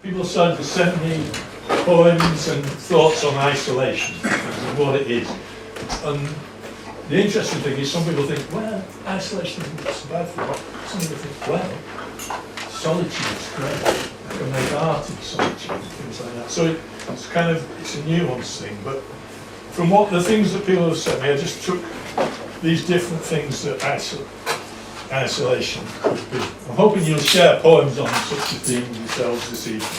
people have started to send me poems and thoughts on isolation and what it is. And the interesting thing is some people think, well, isolation isn't so bad for what? Some people think, well, solitude is great. I can make art in solitude and things like that. So it's a nuanced thing. But from what the things that people have sent me, I just took these different things that isolation could be. I'm hoping you'll share poems on such a theme yourselves this evening.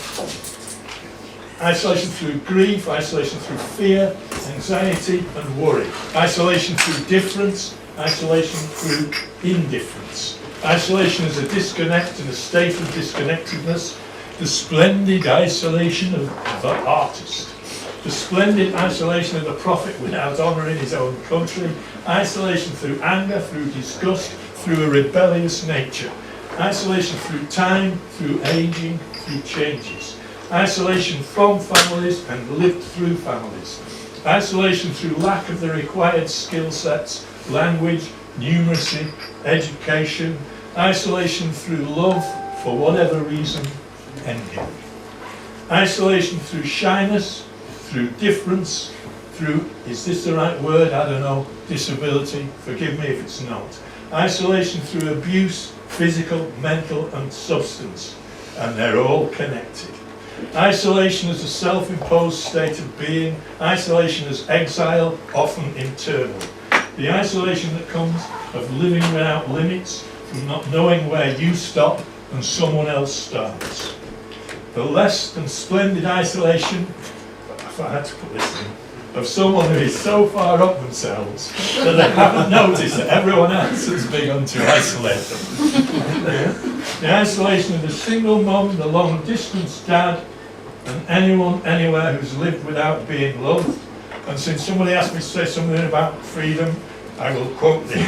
Isolation through grief, isolation through fear, anxiety and worry. Isolation through difference, isolation through indifference. Isolation is a disconnect and a state of disconnectedness. The splendid isolation of the artist. The splendid isolation of the prophet without honour in his own country. Isolation through anger, through disgust, through a rebellious nature. Isolation through time, through ageing, through changes. Isolation from families and lived through families. Isolation through lack of the required skill sets, language, numeracy, education. Isolation through love, for whatever reason, ending. Isolation through shyness, through difference, through, is this the right word? I don't know, disability, forgive me if it's not. Isolation through abuse, physical, mental and substance, and they're all connected. Isolation as a self-imposed state of being, isolation as exile, often internal. The isolation that comes of living without limits, from not knowing where you stop and someone else starts. The less than splendid isolation, if I had to put this in, of someone who is so far up themselves that they haven't noticed that everyone else has begun to isolate them. The isolation of the single mum, the long distance dad, and anyone, anywhere who's lived without being loved. And since somebody asked me to say something about freedom, I will quote the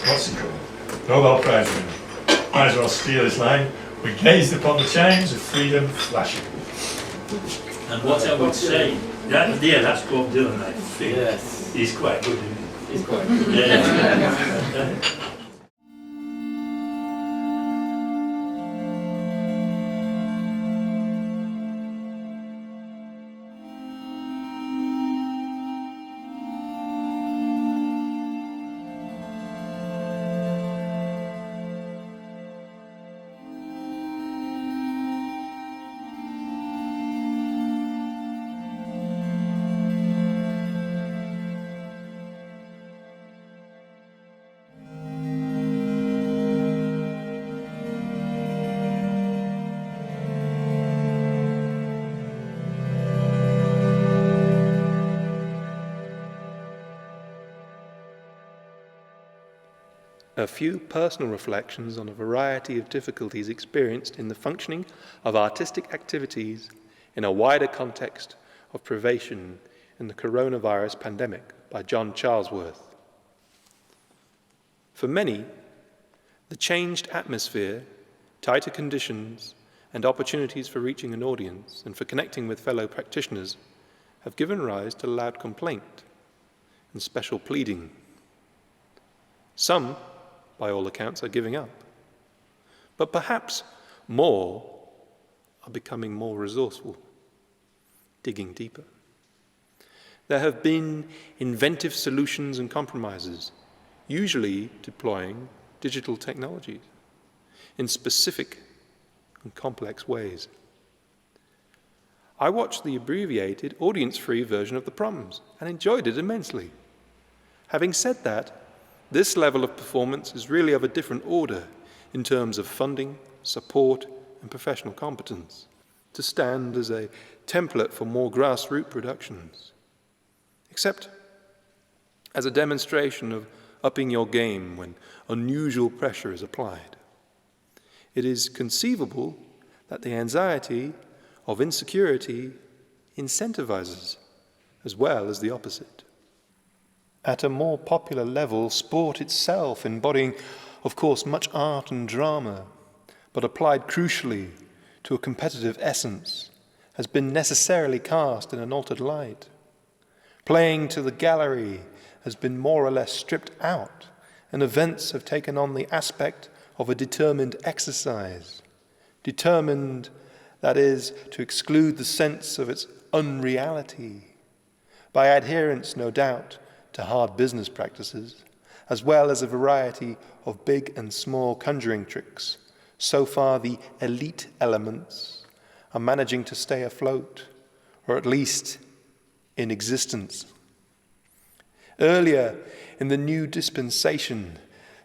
what's it called? Nobel Prize winner. Might as well steal his line. We gazed upon the chains of freedom flashing. And what I would say, that's Bob Dylan, I think. Yes. He's quite good, isn't he? He's quite good. Yeah. A few personal reflections on a variety of difficulties experienced in the functioning of artistic activities in a wider context of privation in the coronavirus pandemic by John Charlesworth. For many, the changed atmosphere, tighter conditions, and opportunities for reaching an audience and for connecting with fellow practitioners have given rise to loud complaint and special pleading. Some, by all accounts, are giving up. But perhaps more are becoming more resourceful, digging deeper. There have been inventive solutions and compromises, usually deploying digital technologies in specific and complex ways. I watched the abbreviated, audience-free version of the proms and enjoyed it immensely. Having said that, this level of performance is really of a different order in terms of funding, support, and professional competence, to stand as a template for more grassroots productions, except as a demonstration of upping your game when unusual pressure is applied. It is conceivable that the anxiety of insecurity incentivizes, as well as the opposite. At a more popular level, sport itself, embodying, of course, much art and drama, but applied crucially to a competitive essence, has been necessarily cast in an altered light. Playing to the gallery has been more or less stripped out, and events have taken on the aspect of a determined exercise, determined, that is, to exclude the sense of its unreality, by adherence, no doubt, to hard business practices, as well as a variety of big and small conjuring tricks. So far, the elite elements are managing to stay afloat, or at least in existence. Earlier, in the new dispensation,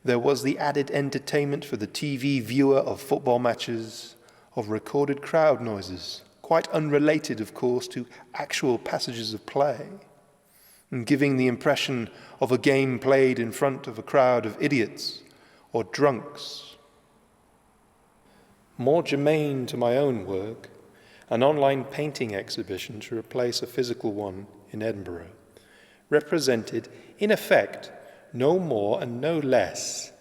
there was the added entertainment for the TV viewer of football matches, of recorded crowd noises, quite unrelated, of course, to actual passages of play, and giving the impression of a game played in front of a crowd of idiots or drunks. More germane to my own work, an online painting exhibition to replace a physical one in Edinburgh represented, in effect, no more and no less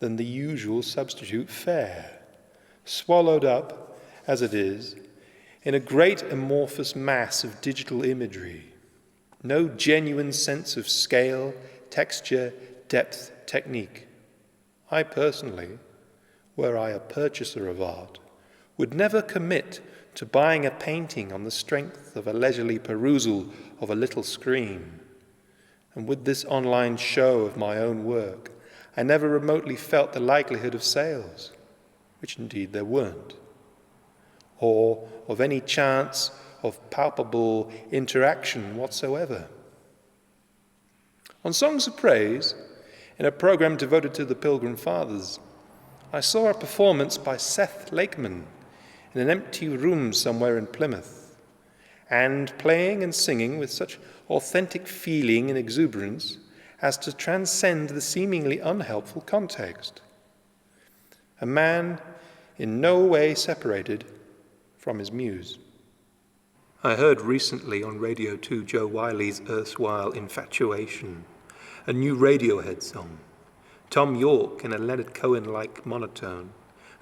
than the usual substitute fare, swallowed up, as it is, in a great amorphous mass of digital imagery. No genuine sense of scale, texture, depth, technique. I personally, were I a purchaser of art, would never commit to buying a painting on the strength of a leisurely perusal of a little screen. And with this online show of my own work, I never remotely felt the likelihood of sales, which indeed there weren't, or of any chance of palpable interaction whatsoever. On Songs of Praise, in a program devoted to the Pilgrim Fathers, I saw a performance by Seth Lakeman in an empty room somewhere in Plymouth, and playing and singing with such authentic feeling and exuberance as to transcend the seemingly unhelpful context. A man in no way separated from his muse. I heard recently on Radio 2 Joe Wiley's erstwhile Infatuation, a new Radiohead song, Tom York in a Leonard Cohen-like monotone,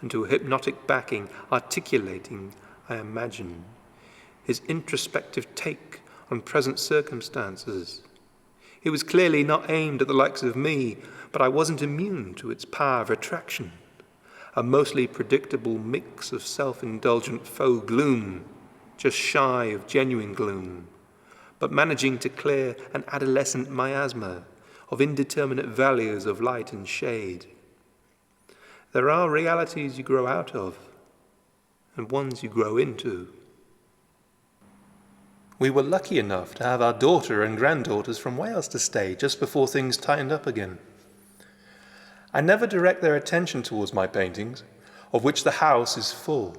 and to a hypnotic backing articulating, I imagine, his introspective take on present circumstances. It was clearly not aimed at the likes of me, but I wasn't immune to its power of attraction, a mostly predictable mix of self-indulgent faux gloom, just shy of genuine gloom, but managing to clear an adolescent miasma of indeterminate values of light and shade. There are realities you grow out of, and ones you grow into. We were lucky enough to have our daughter and granddaughters from Wales to stay just before things tightened up again. I never direct their attention towards my paintings, of which the house is full.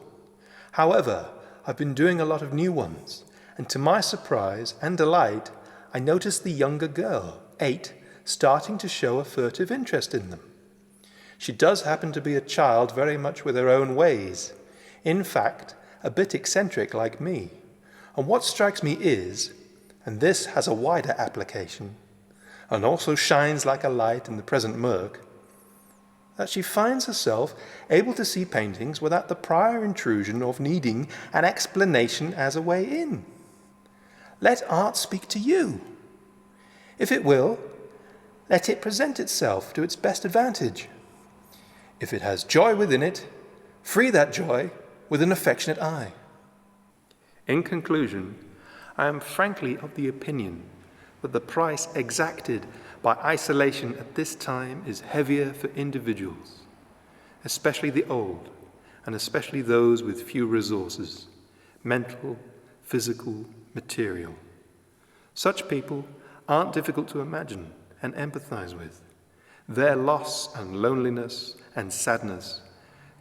However, I've been doing a lot of new ones, and to my surprise and delight, I noticed the younger girl, 8, starting to show a furtive interest in them. She does happen to be a child very much with her own ways, in fact, a bit eccentric like me. And what strikes me is, and this has a wider application, and also shines like a light in the present murk, that she finds herself able to see paintings without the prior intrusion of needing an explanation as a way in. Let art speak to you. If it will, let it present itself to its best advantage. If it has joy within it, free that joy with an affectionate eye. In conclusion, I am frankly of the opinion that the price exacted by isolation at this time is heavier for individuals, especially the old, and especially those with few resources, mental, physical, material. Such people aren't difficult to imagine and empathize with. Their loss and loneliness and sadness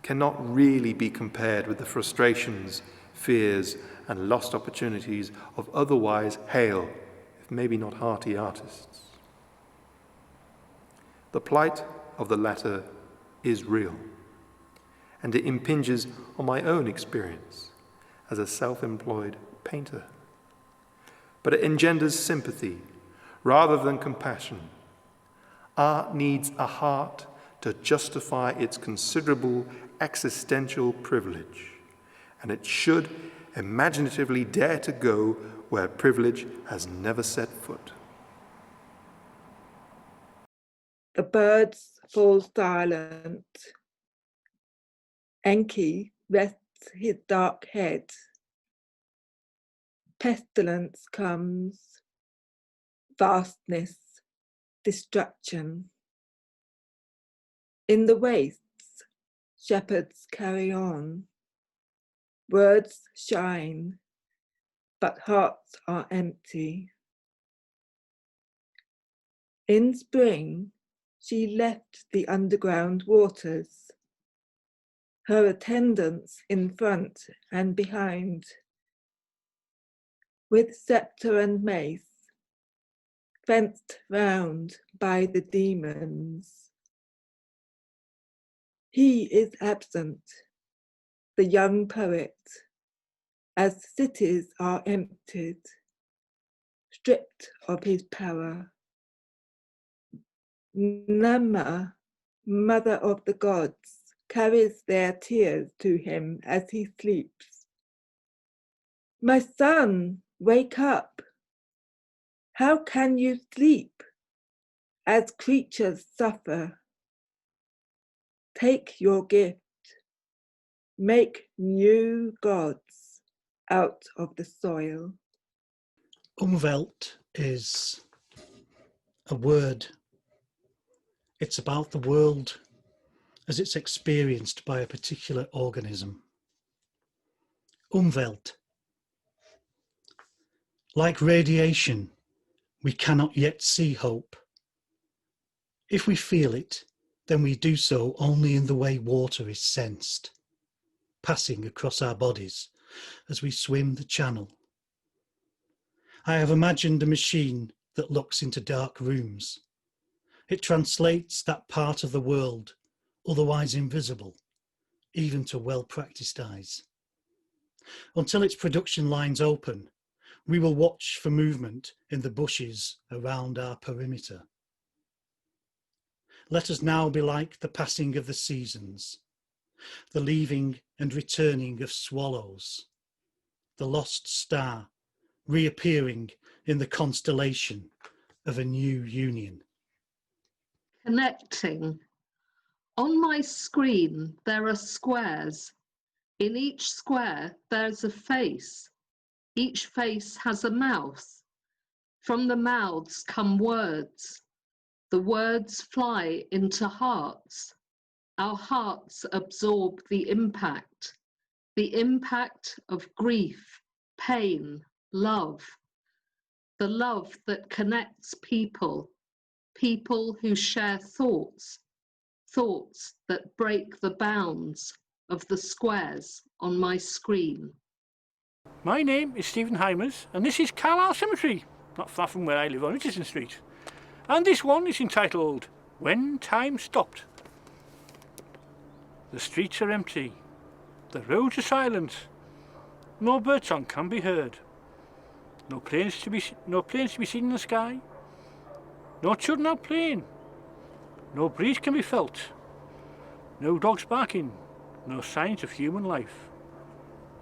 cannot really be compared with the frustrations, fears, and lost opportunities of otherwise hale, if maybe not hearty artists. The plight of the latter is real, and it impinges on my own experience as a self-employed painter. But it engenders sympathy rather than compassion. Art needs a heart to justify its considerable existential privilege, and it should imaginatively dare to go where privilege has never set foot. The birds fall silent. Enki rests his dark head. Pestilence comes, vastness, destruction. In the wastes, shepherds carry on. Words shine, but hearts are empty. In spring, she left the underground waters, her attendants in front and behind, with sceptre and mace, fenced round by the demons. He is absent, the young poet, as cities are emptied, stripped of his power. Nama, mother of the gods, carries their tears to him as he sleeps. My son, wake up! How can you sleep as creatures suffer? Take your gift, make new gods out of the soil. Umwelt is a word. It's about the world as it's experienced by a particular organism. Umwelt. Like radiation, we cannot yet see hope. If we feel it, then we do so only in the way water is sensed, passing across our bodies as we swim the channel. I have imagined a machine that looks into dark rooms. It translates that part of the world, otherwise invisible, even to well-practiced eyes. Until its production lines open, we will watch for movement in the bushes around our perimeter. Let us now be like the passing of the seasons, the leaving and returning of swallows, the lost star reappearing in the constellation of a new union. Connecting. On my screen, there are squares. In each square, there's a face. Each face has a mouth. From the mouths come words. The words fly into hearts. Our hearts absorb the impact of grief, pain, love. The love that connects people, people who share thoughts, thoughts that break the bounds of the squares on my screen. My name is Stephen Hymers, and this is Carlisle Cemetery, not far from where I live on Richardson Street. And this one is entitled, When Time Stopped. The streets are empty, the roads are silent, no birdsong can be heard, no planes to be seen in the sky, no children out playing, no breeze can be felt, no dogs barking, no signs of human life.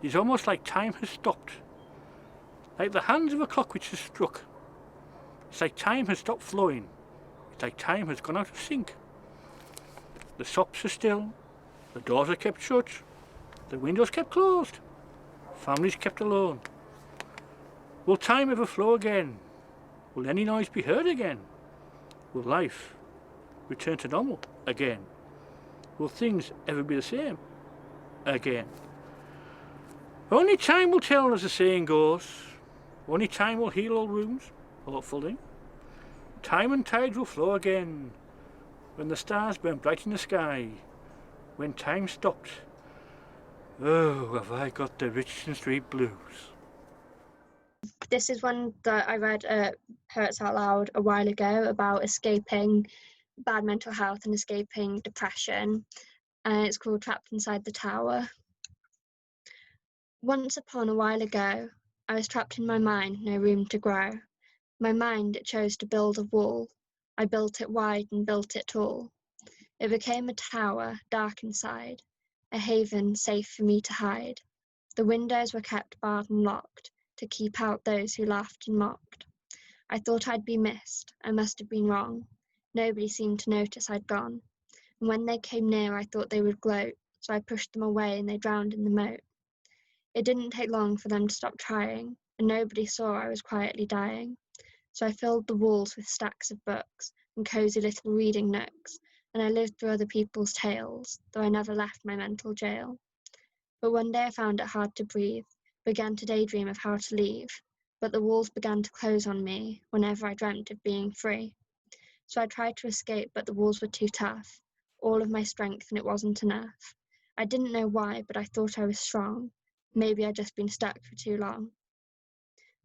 It's almost like time has stopped, like the hands of a clock which has struck. It's like time has stopped flowing, it's like time has gone out of sync. The shops are still, the doors are kept shut, the windows kept closed, families kept alone. Will time ever flow again? Will any noise be heard again? Will life return to normal again? Will things ever be the same again? Only time will tell, as the saying goes. Only time will heal all wounds, hopefully. Time and tides will flow again, when the stars burn bright in the sky, when time stopped. Oh, have I got the Richardson Street blues. This is one that I read at Poets Out Loud a while ago about escaping bad mental health and escaping depression, and it's called Trapped Inside the Tower. Once upon a while ago, I was trapped in my mind, no room to grow. My mind, it chose to build a wall. I built it wide and built it tall. It became a tower, dark inside, a haven safe for me to hide. The windows were kept barred and locked, to keep out those who laughed and mocked. I thought I'd be missed, I must have been wrong. Nobody seemed to notice I'd gone. And when they came near, I thought they would gloat, so I pushed them away and they drowned in the moat. It didn't take long for them to stop trying, and nobody saw I was quietly dying. So I filled the walls with stacks of books and cosy little reading nooks, and I lived through other people's tales, though I never left my mental jail. But one day I found it hard to breathe, began to daydream of how to leave, but the walls began to close on me whenever I dreamt of being free. So I tried to escape, but the walls were too tough, all of my strength, and it wasn't enough. I didn't know why, but I thought I was strong. Maybe I'd just been stuck for too long.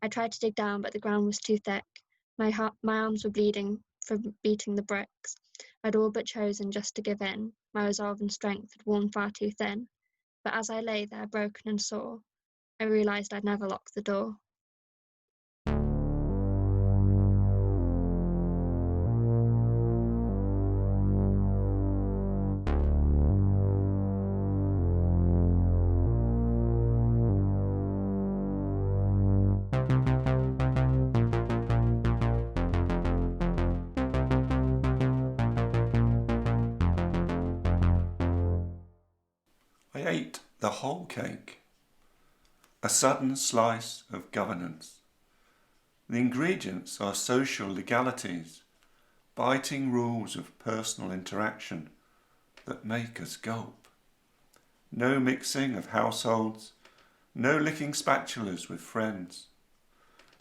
I tried to dig down, but the ground was too thick. My arms were bleeding from beating the bricks. I'd all but chosen just to give in. My resolve and strength had worn far too thin. But as I lay there, broken and sore, I realised I'd never locked the door. I ate the whole cake. A sudden slice of governance. The ingredients are social legalities, biting rules of personal interaction that make us gulp. No mixing of households, no licking spatulas with friends.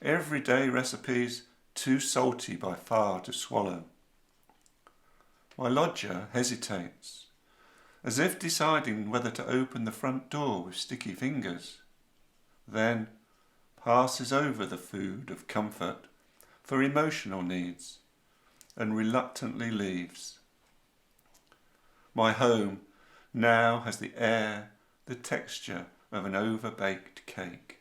Everyday recipes too salty by far to swallow. My lodger hesitates, as if deciding whether to open the front door with sticky fingers, then passes over the food of comfort for emotional needs and reluctantly leaves. My home now has the air, the texture of an over-baked cake.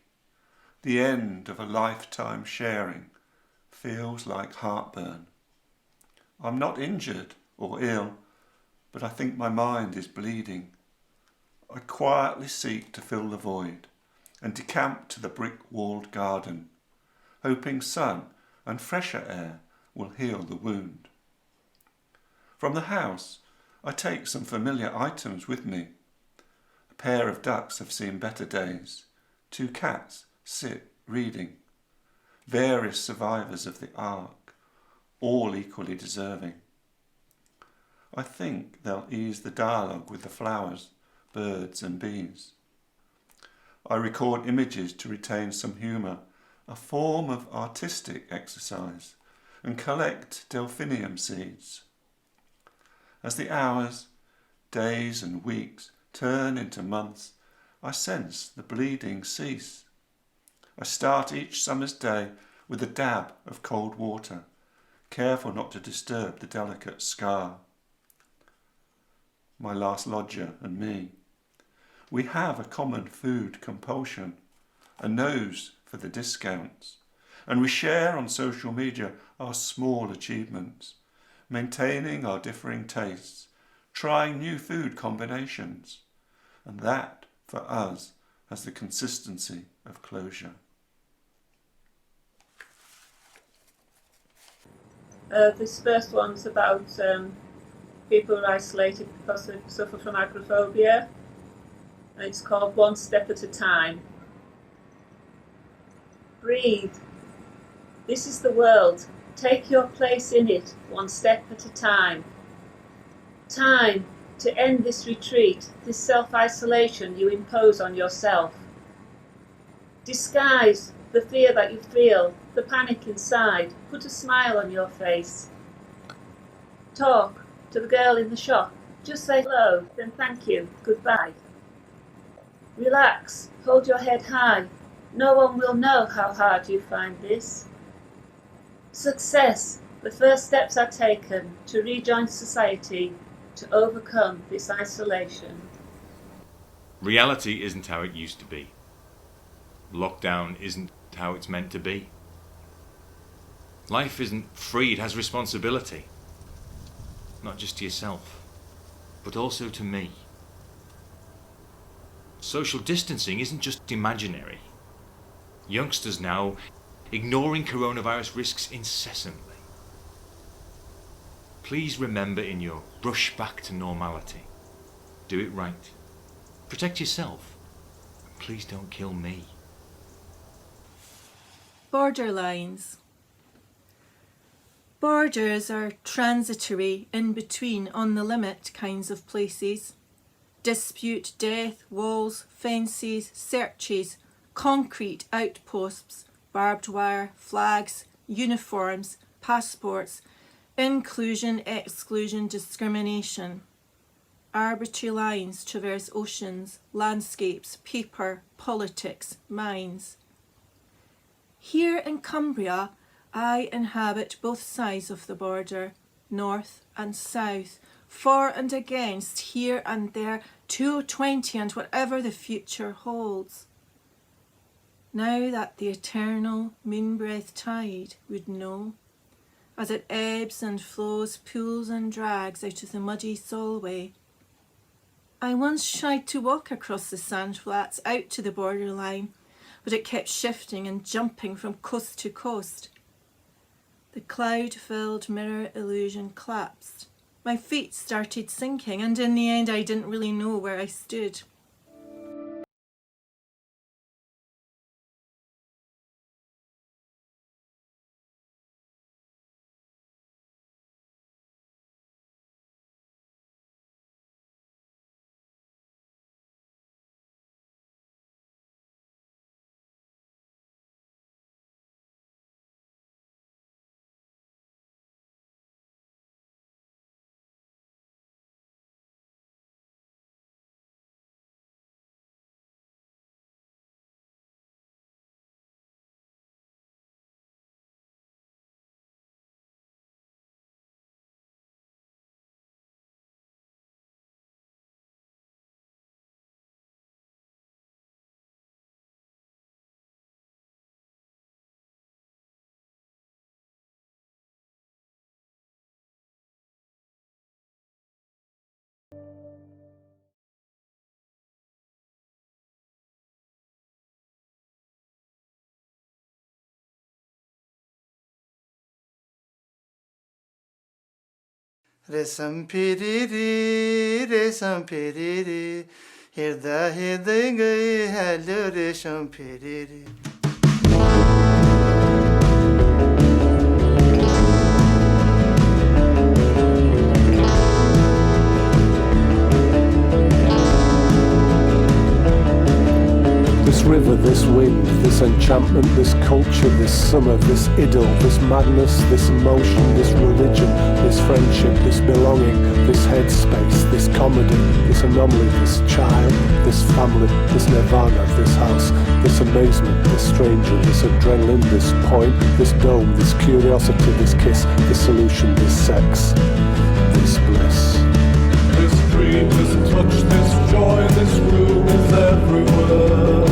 The end of a lifetime sharing feels like heartburn. I'm not injured or ill, but I think my mind is bleeding. I quietly seek to fill the void and decamp to the brick-walled garden, hoping sun and fresher air will heal the wound. From the house, I take some familiar items with me. A pair of ducks have seen better days. 2 cats sit reading. Various survivors of the Ark, all equally deserving. I think they'll ease the dialogue with the flowers, birds and bees. I record images to retain some humour, a form of artistic exercise, and collect delphinium seeds. As the hours, days and weeks turn into months, I sense the bleeding cease. I start each summer's day with a dab of cold water, careful not to disturb the delicate scar. My last lodger and me. We have a common food compulsion, a nose for the discounts, and we share on social media our small achievements, maintaining our differing tastes, trying new food combinations, and that, for us, has the consistency of closure. This first one's about people who are isolated because they suffer from agoraphobia, and it's called One Step at a Time. Breathe. This is the world. Take your place in it, one step at a time. Time to end this retreat, this self-isolation you impose on yourself. Disguise the fear that you feel, the panic inside. Put a smile on your face. Talk to the girl in the shop. Just say hello, then thank you, goodbye. Relax, hold your head high. No one will know how hard you find this. Success. The first steps are taken to rejoin society, to overcome this isolation. Reality isn't how it used to be. Lockdown isn't how it's meant to be. Life isn't free, it has responsibility. Not just to yourself, but also to me. Social distancing isn't just imaginary. Youngsters now ignoring coronavirus risks incessantly. Please remember in your rush back to normality, do it right. Protect yourself. please don't kill me. Borderlines. Borders are transitory, in between, on the limit kinds of places. Dispute, death, walls, fences, searches, concrete outposts, barbed wire, flags, uniforms, passports, inclusion, exclusion, discrimination. Arbitrary lines traverse oceans, landscapes, paper, politics, minds. Here in Cumbria, I inhabit both sides of the border, north and south, for and against, here and there, 220 and whatever the future holds. Now that the eternal moon-breathed tide would know, as it ebbs and flows, pulls and drags out of the muddy Solway. I once tried to walk across the sand flats out to the borderline, but it kept shifting and jumping from coast to coast. The cloud-filled mirror illusion collapsed. My feet started sinking, and in the end I didn't really know where I stood. Resam piriri, resam piriri, hirda hirda gay hello resam piriri. This river, this wind, this enchantment, this culture, this summer, this idyll, this madness, this emotion, this religion, this friendship, this belonging, this headspace, this comedy, this anomaly, this child, this family, this nirvana, this house, this amazement, this stranger, this adrenaline, this point, this dome, this curiosity, this kiss, this solution, this sex, this bliss. This dream, this touch, this joy, this room is everywhere.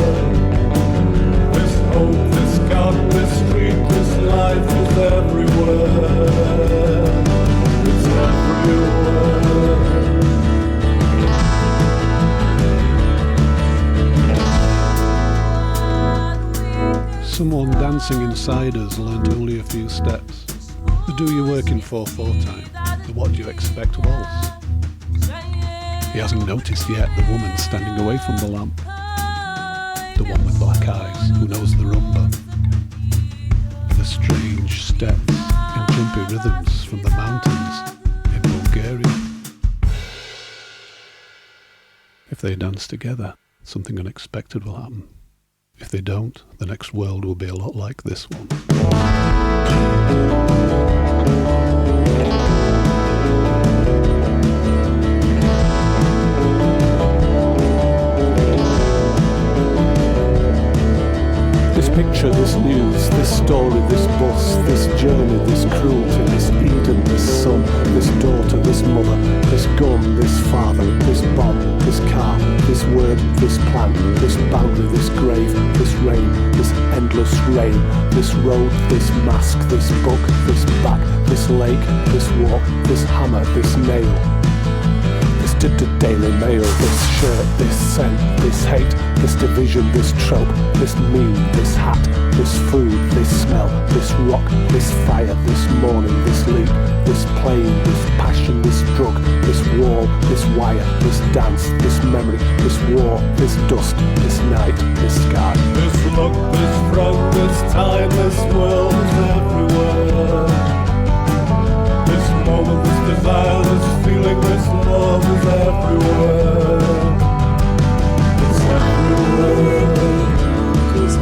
This hope, this God, this street, this life is everywhere. It's everywhere. Someone dancing inside us learnt only a few steps. The do your work in 4/4 time. The what do you expect waltz. He hasn't noticed yet the woman standing away from the lamp. The one with black eyes, who knows the rumba. The strange steps in jumpy rhythms from the mountains in Bulgaria. If they dance together, something unexpected will happen. If they don't, the next world will be a lot like this one. This picture, this news, this story, this bus, this journey, this cruelty, this Eden, this son, this daughter, this mother, this gun, this father, this bomb, this car, this word, this plan, this boundary, this grave, this rain, this endless rain, this road, this mask, this book, this back, this lake, this walk, this hammer, this nail. This Daily Mail, this shirt, this scent, this hate, this division, this trope, this meme, this hat, this food, this smell, this rock, this fire, this morning, this leap, this plane, this passion, this drug, this wall, this wire, this dance, this memory, this war, this dust, this night, this sky. This look, this front, this time, this world is everywhere. This moment, this desire, this feeling, this love is everywhere. It's everywhere. 'Cause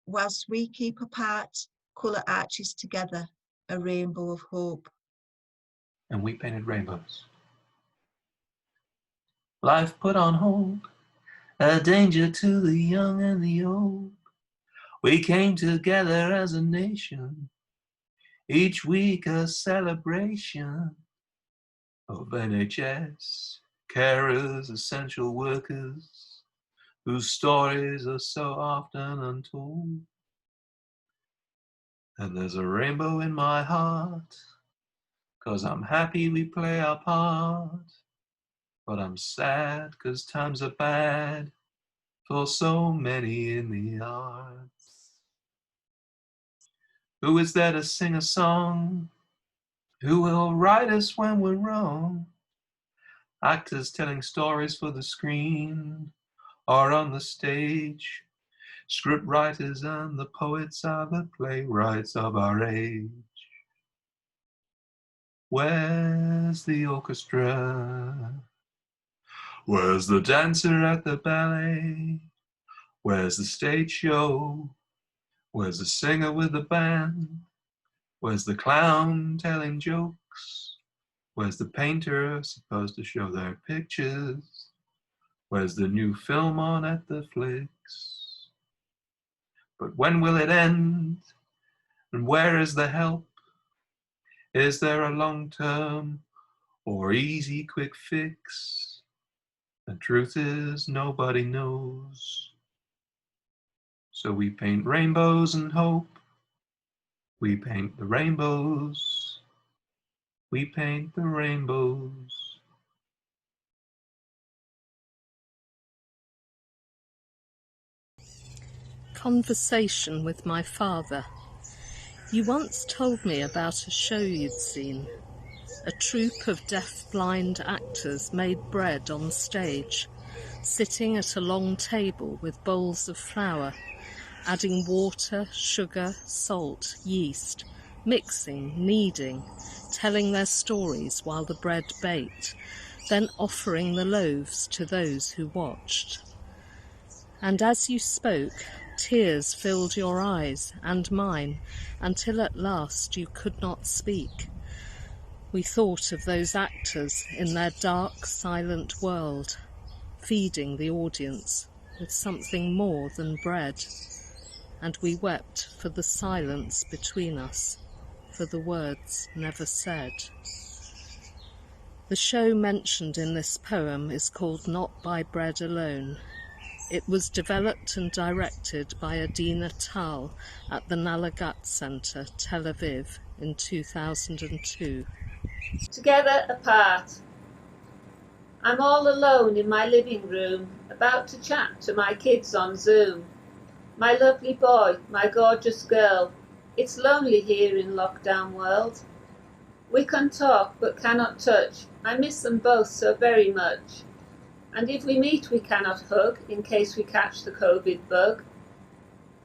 whilst we keep apart, colour arches together, a rainbow of hope. And we painted rainbows. Life put on hold, a danger to the young and the old. We came together as a nation, each week a celebration of NHS, carers, essential workers, whose stories are so often untold. And there's a rainbow in my heart, 'cause I'm happy we play our part. But I'm sad 'cause times are bad for so many in the arts. Who is there to sing a song? Who will write us when we're wrong? Actors telling stories for the screen or on the stage. Script writers and the poets are the playwrights of our age. Where's the orchestra? Where's the dancer at the ballet? Where's the stage show? Where's the singer with the band? Where's the clown telling jokes? Where's the painter supposed to show their pictures? Where's the new film on at the flicks? But when will it end? And where is the help? Is there a long-term or easy quick fix? The truth is, nobody knows. So we paint rainbows and hope. We paint the rainbows. We paint the rainbows. Conversation with my father. You once told me about a show you'd seen. A troupe of deaf-blind actors made bread on stage, sitting at a long table with bowls of flour, adding water, sugar, salt, yeast, mixing, kneading, telling their stories while the bread baked, then offering the loaves to those who watched. And as you spoke, tears filled your eyes and mine, until at last you could not speak. We thought of those actors in their dark, silent world, feeding the audience with something more than bread. And we wept for the silence between us, for the words never said. The show mentioned in this poem is called Not by Bread Alone. It was developed and directed by Adina Tal at the Nalagat Center, Tel Aviv, in 2002. Together apart. I'm all alone in my living room, about to chat to my kids on Zoom. My lovely boy, my gorgeous girl, it's lonely here in lockdown world. We can talk but cannot touch, I miss them both so very much. And if we meet we cannot hug, in case we catch the COVID bug.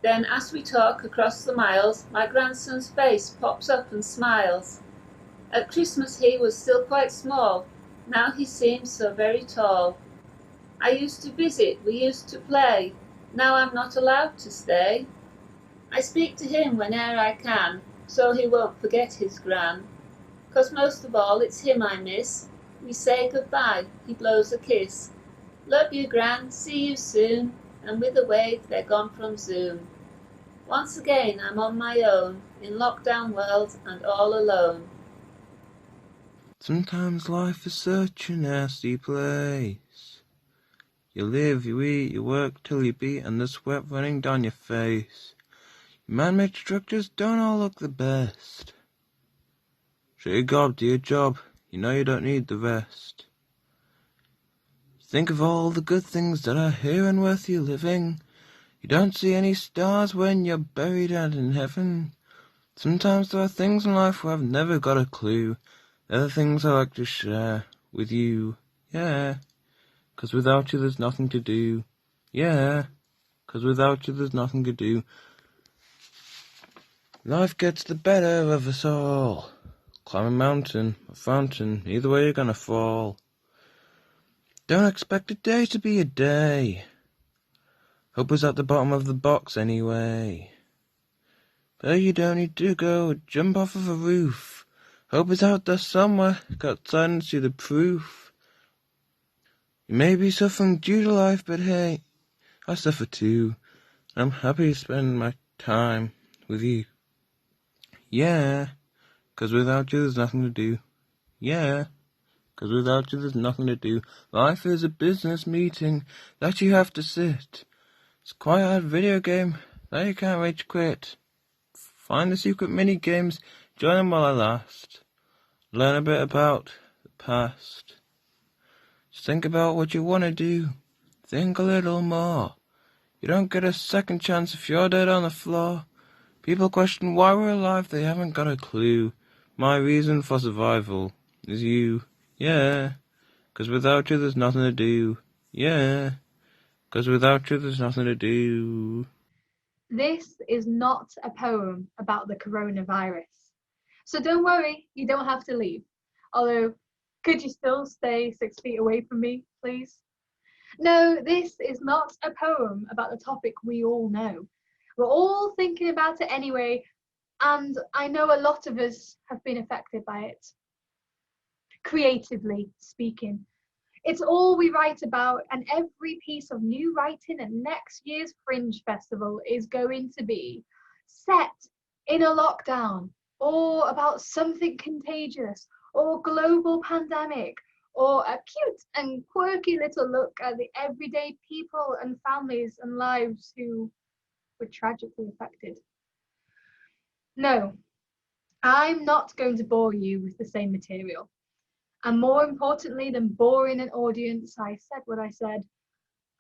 Then as we talk across the miles, my grandson's face pops up and smiles. At Christmas he was still quite small, now he seems so very tall. I used to visit, we used to play, now I'm not allowed to stay. I speak to him whene'er I can, so he won't forget his gran. 'Cause most of all it's him I miss. We say goodbye, he blows a kiss. Love you, Gran, see you soon. And with a wave they're gone from Zoom. Once again I'm on my own, in lockdown world and all alone. Sometimes life is such a nasty place. You live, you eat, you work till you beat, and the sweat running down your face. Your man-made structures don't all look the best. Shut your gob, do your job, you know you don't need the rest. Think of all the good things that are here and worth you living. You don't see any stars when you're buried out in heaven. Sometimes there are things in life where I've never got a clue. They're the things I like to share with you, yeah. 'Cause without you there's nothing to do, yeah. 'Cause without you there's nothing to do. Life gets the better of us all. Climb a mountain, a fountain, either way you're gonna fall. Don't expect a day to be a day. Hope was at the bottom of the box anyway. But you don't need to go jump off of a roof. Hope is out there somewhere, got outside and see the proof. You may be suffering due to life, but hey, I suffer too. I'm happy to spend my time with you. Yeah, 'cause without you there's nothing to do. Yeah, 'cause without you there's nothing to do. Life is a business meeting that you have to sit. It's quite a hard video game that you can't rage quit. Find the secret mini games, join them while I last. Learn a bit about the past. Just think about what you want to do. Think a little more. You don't get a second chance if you're dead on the floor. People question why we're alive, they haven't got a clue. My reason for survival is you, yeah. 'Cause without you there's nothing to do, yeah. 'Cause without you there's nothing to do. This is not a poem about the coronavirus. So don't worry, you don't have to leave. Although, could you still stay 6 feet away from me, please? No, this is not a poem about the topic we all know. We're all thinking about it anyway, and I know a lot of us have been affected by it. Creatively speaking, it's all we write about, and every piece of new writing at next year's Fringe Festival is going to be set in a lockdown, or about something contagious, or global pandemic, or a cute and quirky little look at the everyday people and families and lives who were tragically affected. No, I'm not going to bore you with the same material. And more importantly than boring an audience, I said what I said,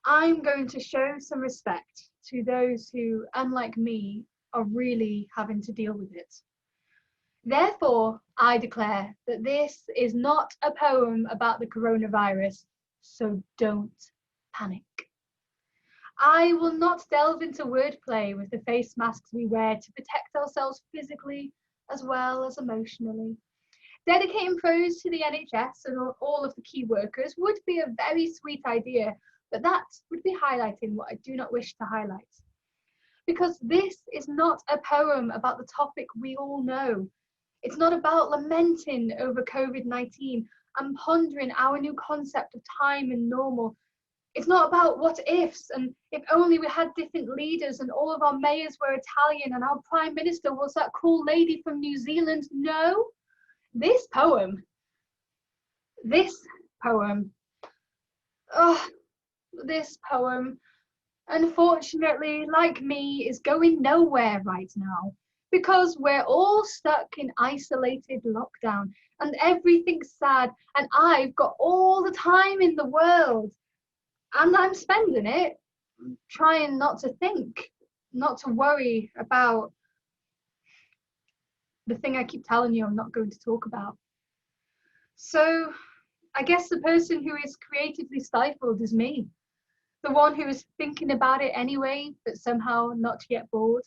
I'm going to show some respect to those who, unlike me, are really having to deal with it. Therefore, I declare that this is not a poem about the coronavirus, so don't panic. I will not delve into wordplay with the face masks we wear to protect ourselves physically as well as emotionally. Dedicating prose to the NHS and all of the key workers would be a very sweet idea, but that would be highlighting what I do not wish to highlight. Because this is not a poem about the topic we all know. It's not about lamenting over COVID-19 and pondering our new concept of time and normal. It's not about what ifs and if only we had different leaders and all of our mayors were Italian and our prime minister was that cool lady from New Zealand. No, this poem, unfortunately, like me, is going nowhere right now. Because we're all stuck in isolated lockdown and everything's sad and I've got all the time in the world and I'm spending it trying not to think, not to worry about the thing I keep telling you I'm not going to talk about. So I guess the person who is creatively stifled is me, the one who is thinking about it anyway but somehow not yet bored.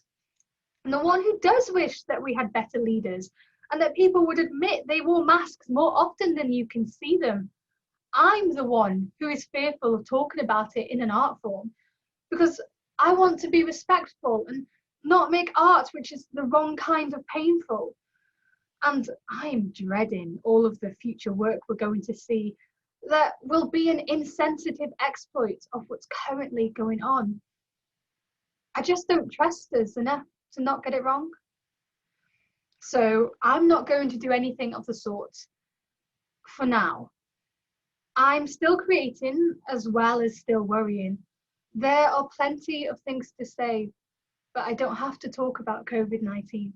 And the one who does wish that we had better leaders and that people would admit they wore masks more often than you can see them. I'm the one who is fearful of talking about it in an art form because I want to be respectful and not make art which is the wrong kind of painful. And I'm dreading all of the future work we're going to see that will be an insensitive exploit of what's currently going on. I just don't trust us enough to not get it wrong. So I'm not going to do anything of the sort for now. I'm still creating as well as still worrying. There are plenty of things to say, but I don't have to talk about COVID-19.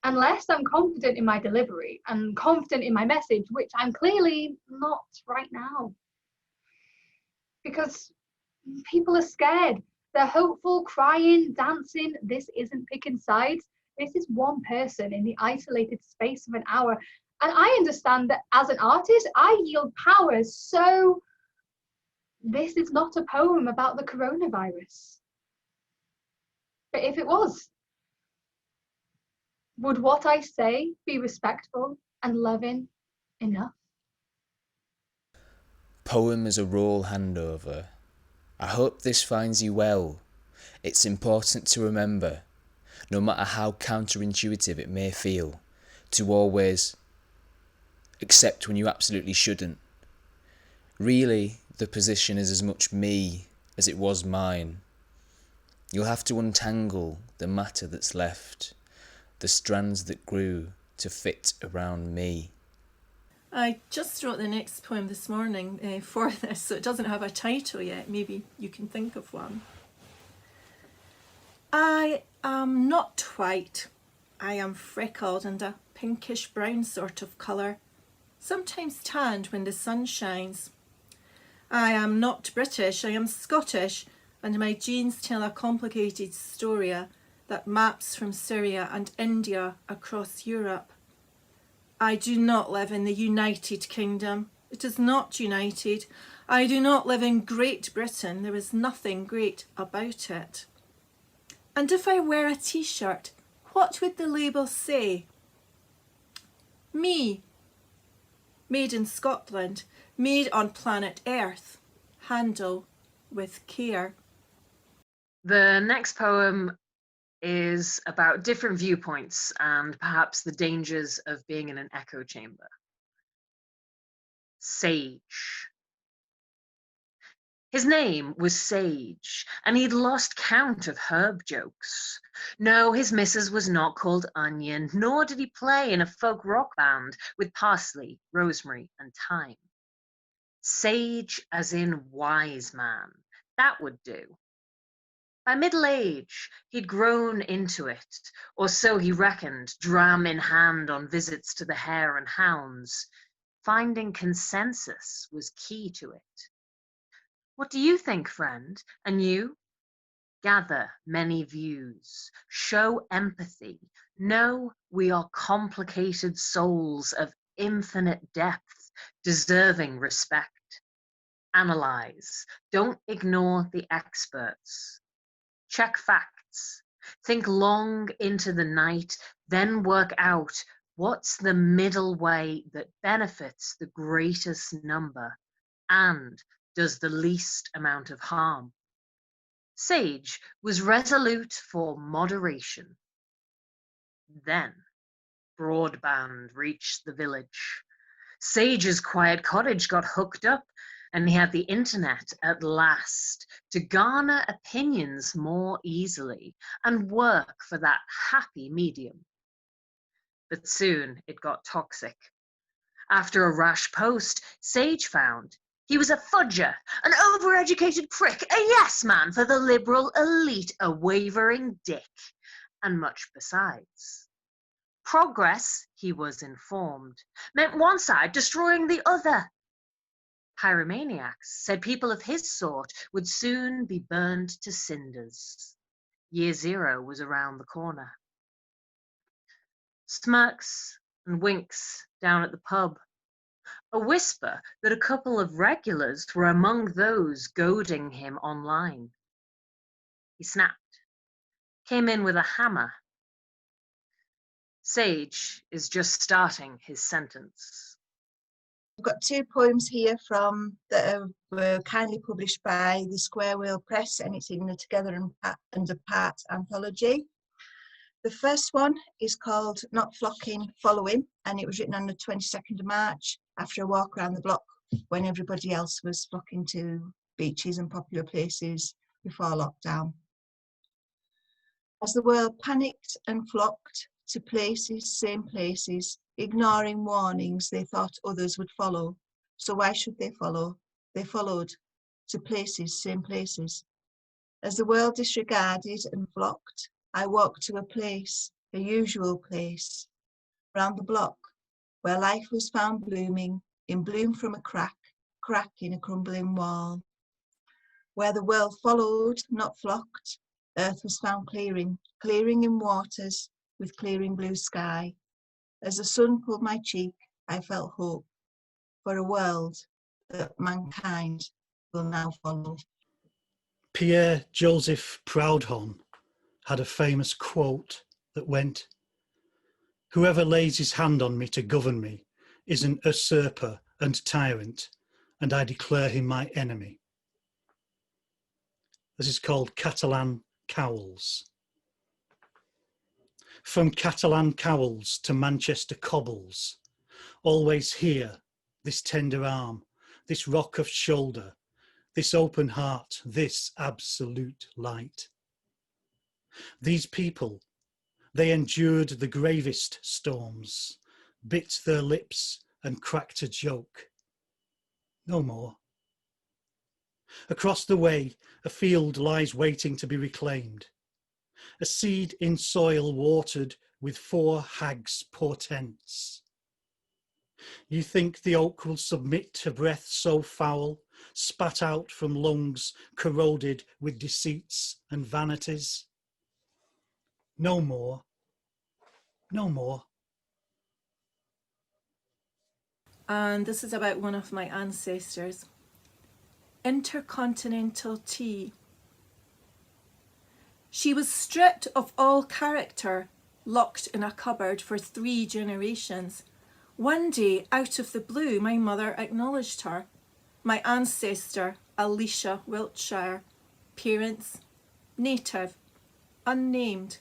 Unless I'm confident in my delivery and confident in my message, which I'm clearly not right now. Because people are scared. They're hopeful, crying, dancing. This isn't picking sides. This is one person in the isolated space of an hour. And I understand that as an artist, I yield power. So this is not a poem about the coronavirus. But if it was, would what I say be respectful and loving enough? Poem as a role handover. I hope this finds you well. It's important to remember, no matter how counterintuitive it may feel, to always accept when you absolutely shouldn't. Really, the position is as much me as it was mine. You'll have to untangle the matter that's left, the strands that grew to fit around me. I just wrote the next poem this morning for this, so it doesn't have a title yet. Maybe you can think of one. I am not white. I am freckled and a pinkish brown sort of colour, sometimes tanned when the sun shines. I am not British, I am Scottish, and my genes tell a complicated story that maps from Syria and India across Europe. I do not live in the United Kingdom. It is not united. I do not live in Great Britain. There is nothing great about it. And if I wear a t-shirt, what would the label say? Me. Made in Scotland. Made on planet Earth. Handle with care. The next poem is about different viewpoints and perhaps the dangers of being in an echo chamber. Sage. His name was Sage, and he'd lost count of herb jokes. No, his missus was not called Onion, nor did he play in a folk rock band with parsley, rosemary, and thyme. Sage as in wise man, that would do. By middle age, he'd grown into it, or so he reckoned, dram in hand on visits to the hare and hounds. Finding consensus was key to it. What do you think, friend? And you? Gather many views, show empathy, know we are complicated souls of infinite depth, deserving respect. Analyze, don't ignore the experts. Check facts, think long into the night, then work out what's the middle way that benefits the greatest number and does the least amount of harm. Sage was resolute for moderation. Then broadband reached the village. Sage's quiet cottage got hooked up, and he had the internet at last to garner opinions more easily and work for that happy medium. But soon it got toxic. After a rash post, Sage found he was a fudger, an overeducated prick, a yes man for the liberal elite, a wavering dick, and much besides. Progress, he was informed, meant one side destroying the other. Pyromaniacs said people of his sort would soon be burned to cinders. Year zero was around the corner. Smirks and winks down at the pub. A whisper that a couple of regulars were among those goading him online. He snapped, came in with a hammer. Sage is just starting his sentence. I've got 2 poems here that were kindly published by the Square Whale Press, and it's in the Together and Apart anthology. The first one is called Not Flocking, Following, and it was written on the 22nd of March after a walk around the block when everybody else was flocking to beaches and popular places before lockdown. As the world panicked and flocked to places, same places, ignoring warnings they thought others would follow. So why should they follow? They followed to places, same places. As the world disregarded and flocked, I walked to a place, a usual place, round the block, where life was found blooming, in bloom from a crack in a crumbling wall. Where the world followed, not flocked, earth was found clearing in waters with clearing blue sky. As the sun pulled my cheek, I felt hope for a world that mankind will now follow. Pierre Joseph Proudhon had a famous quote that went, "Whoever lays his hand on me to govern me is an usurper and tyrant, and I declare him my enemy." This is called Catalan Cowls. From Catalan Cowls to Manchester cobbles, always here, this tender arm, this rock of shoulder, this open heart, this absolute light. These people, they endured the gravest storms, bit their lips and cracked a joke. No more. Across the way, a field lies waiting to be reclaimed. A seed in soil watered with 4 hags' portents. You think the oak will submit to breath so foul, spat out from lungs corroded with deceits and vanities? No more. No more. And this is about one of my ancestors. Intercontinental tea. She was stripped of all character, locked in a cupboard for 3 generations. One day, out of the blue, my mother acknowledged her. My ancestor, Alicia, Wiltshire. Parents, native, unnamed.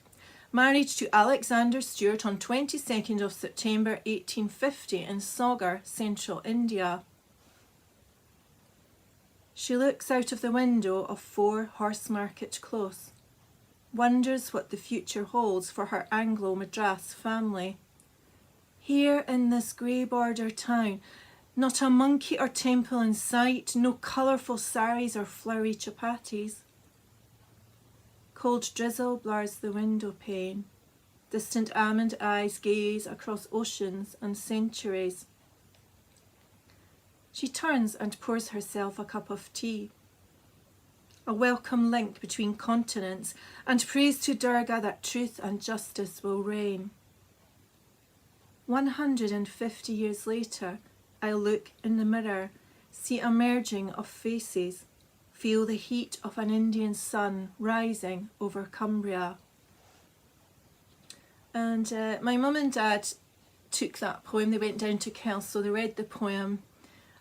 Married to Alexander Stewart on 22nd of September 1850 in Sagar, central India. She looks out of the window of 4 Horsemarket Close, wonders what the future holds for her Anglo-Madras family. Here in this grey border town, not a monkey or temple in sight, no colourful saris or flowery chapatis. Cold drizzle blurs the window pane. Distant almond eyes gaze across oceans and centuries. She turns and pours herself a cup of tea. A welcome link between continents, and prays to Durga that truth and justice will reign. 150 years later, I look in the mirror, see a merging of faces, feel the heat of an Indian sun rising over Cumbria. And my mum and dad took that poem, they went down to Kelso, they read the poem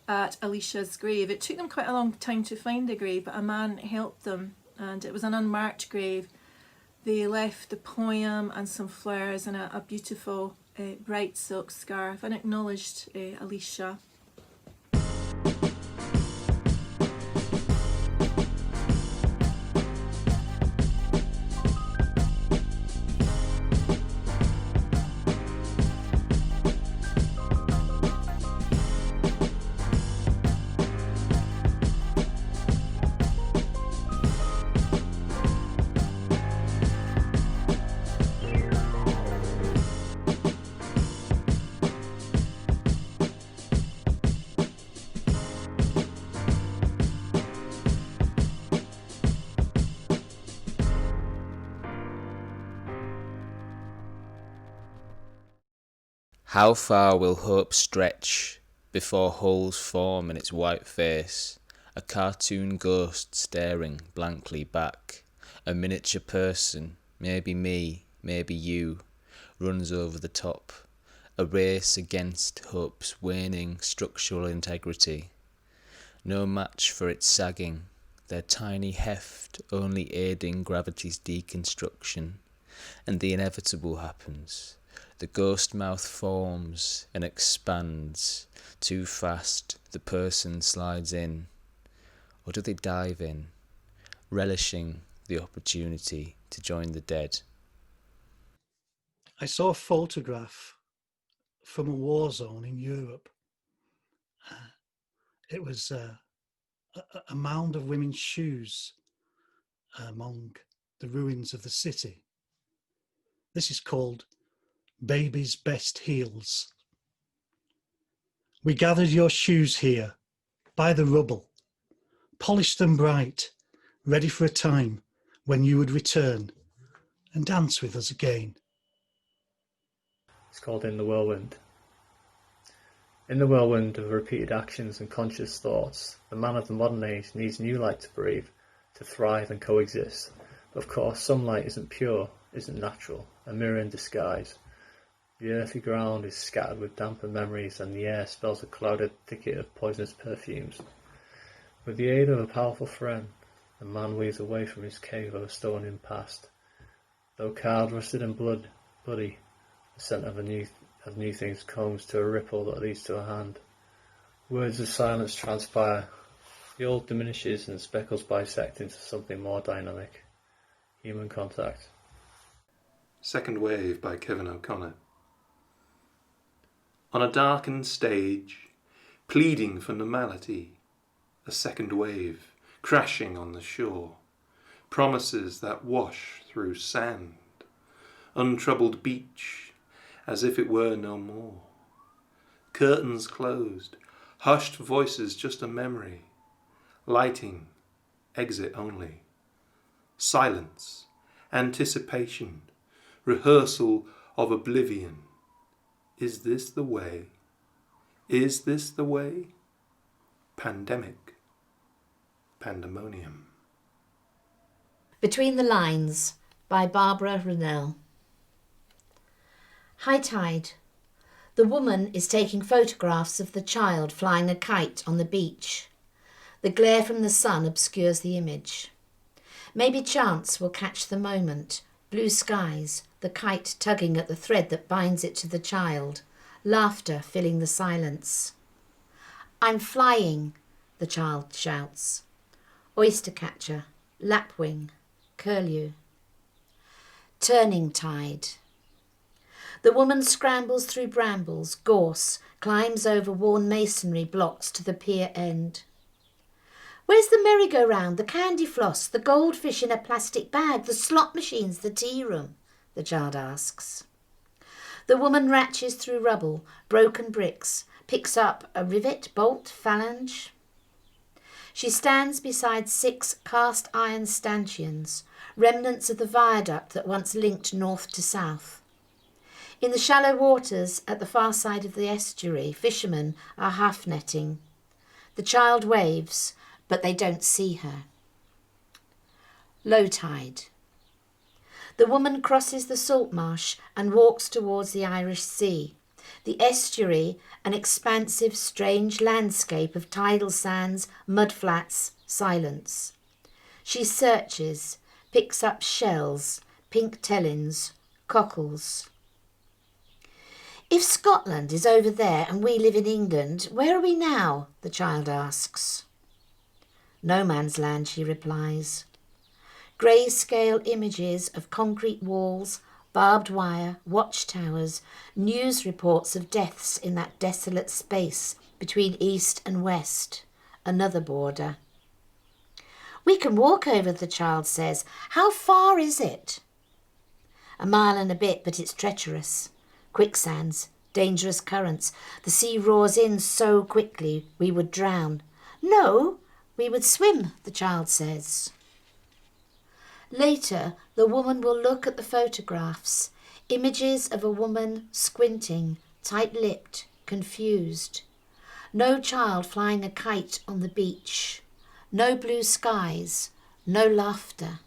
at Alicia's grave. It took them quite a long time to find the grave, but a man helped them, and it was an unmarked grave. They left the poem and some flowers and a beautiful bright silk scarf and acknowledged Alicia. How far will hope stretch before holes form in its white face? A cartoon ghost staring blankly back. A miniature person, maybe me, maybe you, runs over the top. a race against hope's waning structural integrity. No match for its sagging, their tiny heft only aiding gravity's deconstruction, and the inevitable happens. The ghost mouth forms and expands. Too fast, the person slides in. Or do they dive in, relishing the opportunity to join the dead? I saw a photograph from a war zone in Europe. It was a mound of women's shoes among the ruins of the city. This is called Baby's Best Heels. We gathered your shoes here, by the rubble, polished them bright, ready for a time when you would return and dance with us again. It's called In the Whirlwind. In the whirlwind of repeated actions and conscious thoughts, the man of the modern age needs new light to breathe, to thrive and coexist. But of course, some light isn't pure, isn't natural, a mirror in disguise. The earthy ground is scattered with damper memories, and the air smells a clouded thicket of poisonous perfumes. With the aid of a powerful friend, the man weaves away from his cave of a stone past. Though carved, rusted and bloody, the scent of new things comes to a ripple that leads to a hand. Words of silence transpire. The old diminishes and speckles bisect into something more dynamic. Human contact. Second Wave by Kevin O'Connor. On a darkened stage, pleading for normality, a second wave crashing on the shore, promises that wash through sand, untroubled beach, as if it were no more. Curtains closed, hushed voices just a memory, lighting, exit only. Silence, anticipation, rehearsal of oblivion. Is this the way? Is this the way? Pandemic. Pandemonium. Between the Lines by Barbara Rennell. High tide. The woman is taking photographs of the child flying a kite on the beach. The glare from the sun obscures the image. Maybe chance will catch the moment. Blue skies, the kite tugging at the thread that binds it to the child, laughter filling the silence. I'm flying, the child shouts. Oyster catcher, lapwing, curlew. Turning tide. The woman scrambles through brambles, gorse, climbs over worn masonry blocks to the pier end. Where's the merry-go-round, the candy floss, the goldfish in a plastic bag, the slot machines, the tea room? The child asks. The woman ratches through rubble, broken bricks, picks up a rivet, bolt, phalange. She stands beside 6 cast iron stanchions, remnants of the viaduct that once linked north to south. In the shallow waters at the far side of the estuary, fishermen are half-netting. The child waves, but they don't see her. Low tide. The woman crosses the salt marsh and walks towards the Irish Sea. The estuary, an expansive, strange landscape of tidal sands, mudflats, silence. She searches, picks up shells, pink tellins, cockles. If Scotland is over there and we live in England, where are we now? The child asks. No man's land, she replies. Grey-scale images of concrete walls, barbed wire, watchtowers, news reports of deaths in that desolate space between east and west, another border. We can walk over, the child says. How far is it? 1 mile and a bit, but it's treacherous. Quicksands, dangerous currents. The sea roars in so quickly we would drown. No, we would swim, the child says. Later, the woman will look at the photographs, images of a woman squinting, tight-lipped, confused. No child flying a kite on the beach. No blue skies, no laughter.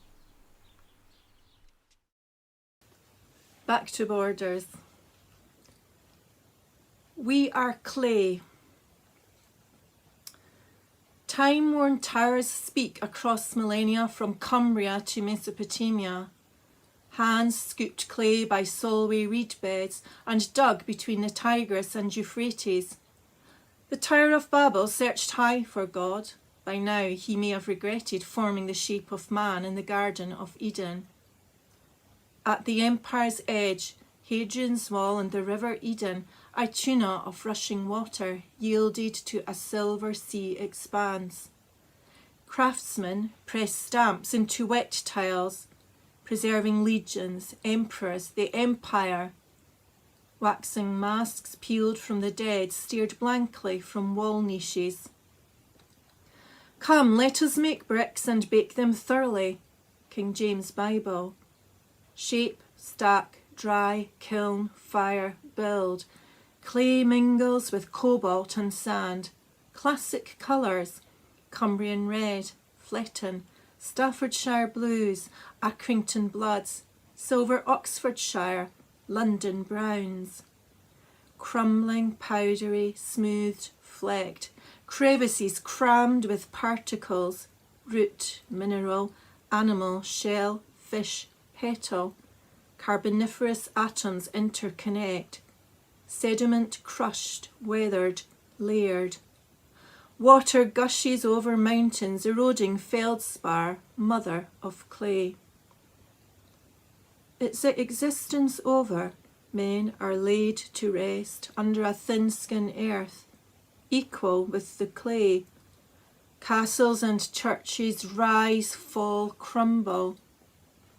Back to Borders. We are clay. Time-worn towers speak across millennia from Cumbria to Mesopotamia. Hands scooped clay by Solway reed beds and dug between the Tigris and Euphrates. The Tower of Babel searched high for God. By now he may have regretted forming the shape of man in the Garden of Eden. At the empire's edge, Hadrian's Wall and the River Eden, a tuna of rushing water yielded to a silver sea expanse. Craftsmen pressed stamps into wet tiles, preserving legions, emperors, the empire. Waxing masks peeled from the dead stared blankly from wall niches. Come, let us make bricks and bake them thoroughly. King James Bible. Shape, stack, dry, kiln, fire, build. Clay mingles with cobalt and sand. Classic colours, Cumbrian red, Fletton, Staffordshire blues, Accrington bloods, silver Oxfordshire, London browns. Crumbling, powdery, smoothed, flecked, crevices crammed with particles, root, mineral, animal, shell, fish, petal. Carboniferous atoms interconnect. Sediment crushed, weathered, layered. Water gushes over mountains, eroding feldspar, mother of clay. Its existence over, men are laid to rest under a thin-skin earth, equal with the clay. Castles and churches rise, fall, crumble.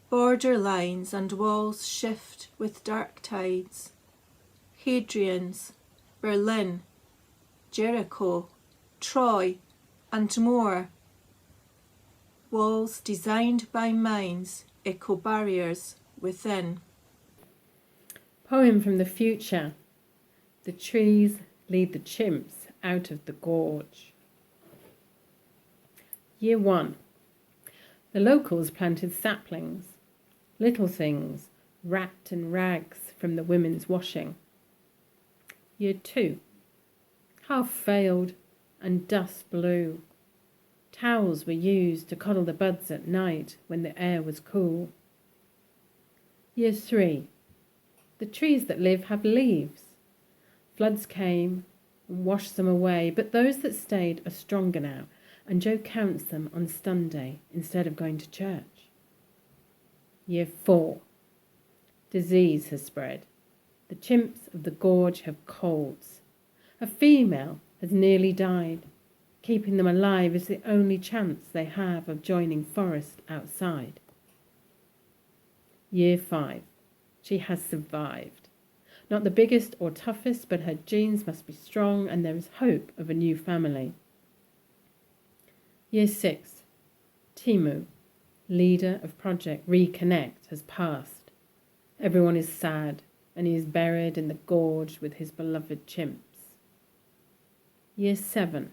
Border lines and walls shift with dark tides. Hadrian's, Berlin, Jericho, Troy, and more. Walls designed by minds, echo barriers within. Poem from the future. The trees lead the chimps out of the gorge. Year 1. The locals planted saplings, little things wrapped in rags from the women's washing. Year 2. Half failed and dust blew. Towels were used to coddle the buds at night when the air was cool. Year 3. The trees that live have leaves. Floods came and washed them away, but those that stayed are stronger now, and Joe counts them on Sunday instead of going to church. Year 4. Disease has spread. The chimps of the gorge have colds. A female has nearly died. Keeping them alive is the only chance they have of joining forest outside. Year 5. She has survived. Not the biggest or toughest, but her genes must be strong and there is hope of a new family. Year 6. Timu, leader of Project Reconnect, has passed. Everyone is sad and he is buried in the gorge with his beloved chimps. Year 7.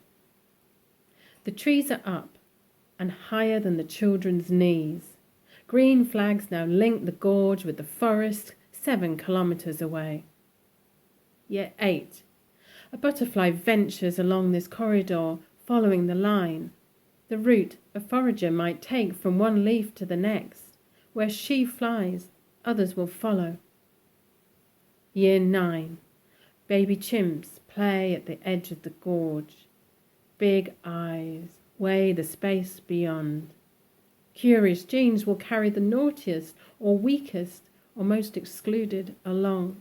The trees are up and higher than the children's knees. Green flags now link the gorge with the forest 7 kilometres away. Year 8. A butterfly ventures along this corridor, following the line, the route a forager might take from one leaf to the next. Where she flies, others will follow. Year 9. Baby chimps play at the edge of the gorge. Big eyes weigh the space beyond. Curious genes will carry the naughtiest or weakest or most excluded along,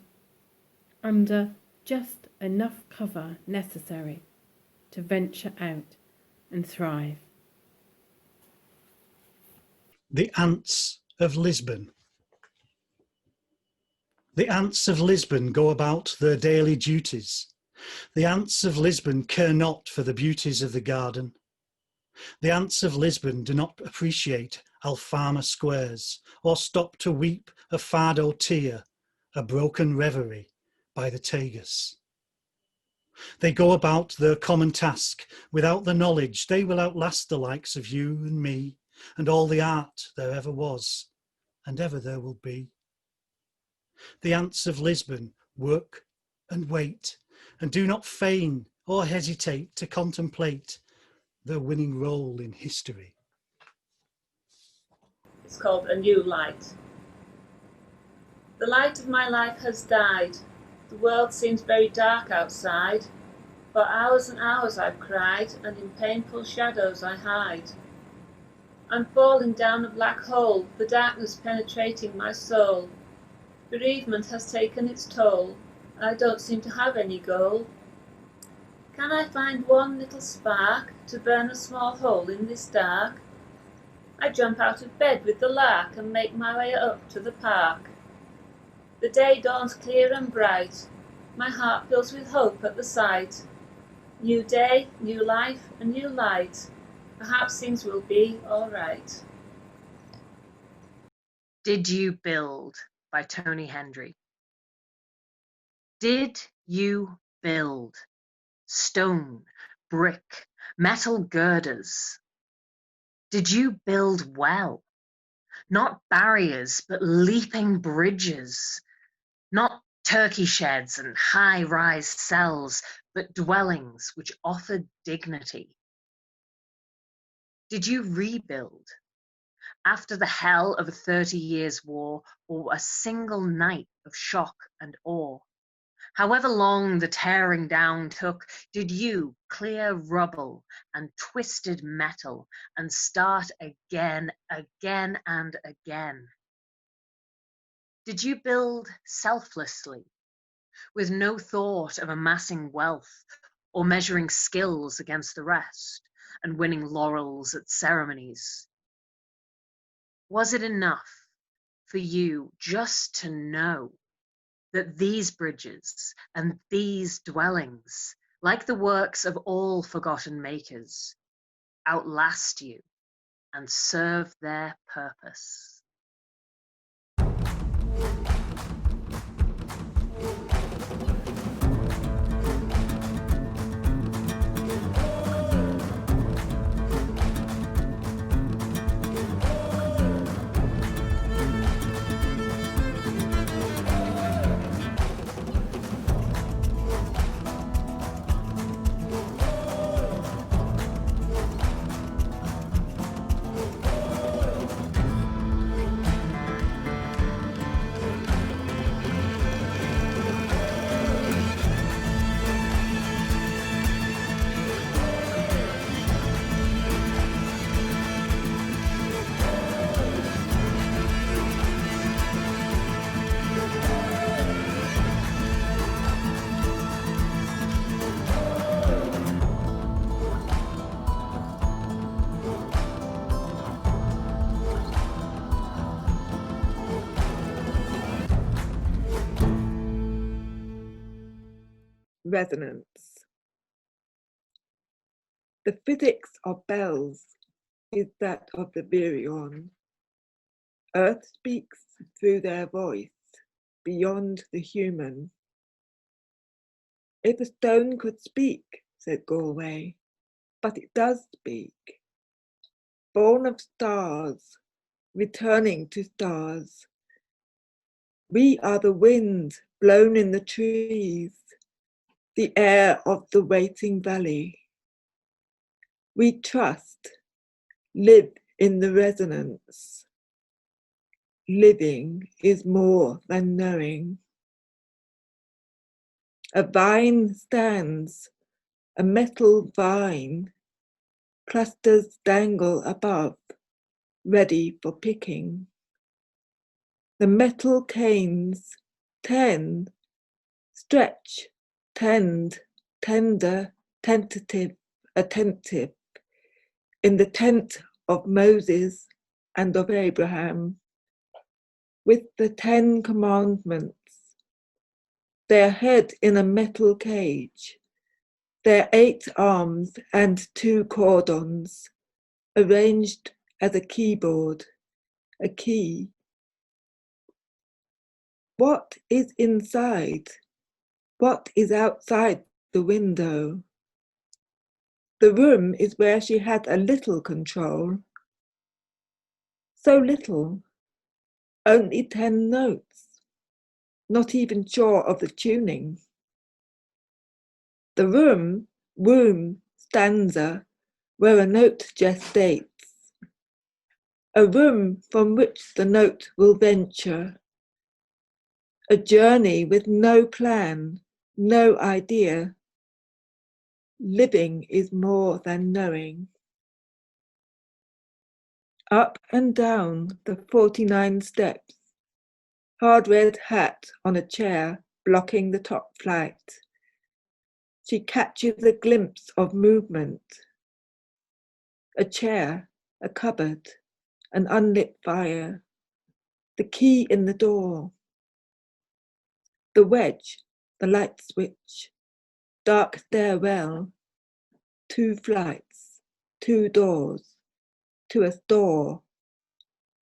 under just enough cover necessary to venture out and thrive. The Ants of Lisbon. The ants of Lisbon go about their daily duties. The ants of Lisbon care not for the beauties of the garden. The ants of Lisbon do not appreciate Alfama squares, or stop to weep a fado tear, a broken reverie by the Tagus. They go about their common task without the knowledge they will outlast the likes of you and me, and all the art there ever was, and ever there will be. The ants of Lisbon work and wait, and do not feign or hesitate to contemplate their winning role in history. It's called A New Light. The light of my life has died. The world seems very dark outside. For hours and hours I've cried, and in painful shadows I hide. I'm falling down a black hole, the darkness penetrating my soul. Bereavement has taken its toll, I don't seem to have any goal. Can I find one little spark to burn a small hole in this dark? I jump out of bed with the lark and make my way up to the park. The day dawns clear and bright, my heart fills with hope at the sight. New day, new life, a new light, perhaps things will be all right. Did You Build by Tony Hendry. Did you build? Stone, brick, metal girders. Did you build well? Not barriers, but leaping bridges. Not turkey sheds and high-rise cells, but dwellings which offered dignity. Did you rebuild? After the hell of a 30 years' war, or a single night of shock and awe? However long the tearing down took, did you clear rubble and twisted metal and start again, again and again? Did you build selflessly, with no thought of amassing wealth or measuring skills against the rest and winning laurels at ceremonies? Was it enough for you just to know that these bridges and these dwellings, like the works of all forgotten makers, outlast you and serve their purpose? Resonance. The physics of bells is that of the virion. Earth speaks through their voice, beyond the human. If a stone could speak, said Galway, but it does speak. Born of stars, returning to stars. We are the wind blown in the trees, the air of the waiting valley. We trust, live in the resonance. Living is more than knowing. A vine stands, a metal vine. Clusters dangle above, ready for picking. The metal canes, 10, stretch, tend, tender, tentative, attentive, in the tent of Moses and of Abraham, with the 10 commandments, their head in a metal cage, their 8 arms and 2 cordons, arranged as a keyboard, a key. What is inside? What is outside the window? The room is where she had a little control. So little, only 10 notes, not even sure of the tuning. The room, womb, stanza, where a note gestates, a room from which the note will venture, a journey with no plan, no idea. Living is more than knowing. Up and down the 49 steps, hard red hat on a chair blocking the top flight. She catches a glimpse of movement. A chair, a cupboard, an unlit fire, the key in the door, the wedge, the light switch, dark stairwell, 2 flights, 2 doors, to a store,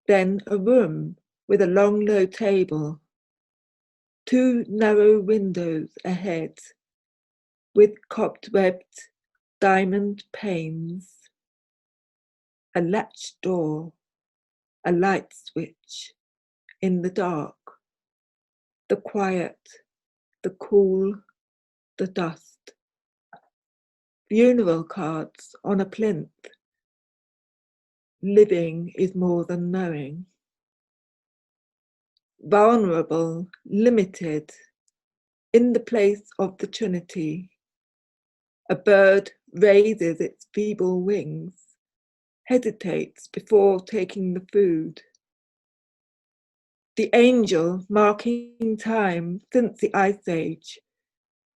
then a room with a long low table, 2 narrow windows ahead, with cobwebbed diamond panes, a latched door, a light switch, in the dark, the quiet, the cool, the dust, funeral cards on a plinth. Living is more than knowing. Vulnerable, limited, in the place of the Trinity. A bird raises its feeble wings, hesitates before taking the food. The angel marking time since the Ice Age,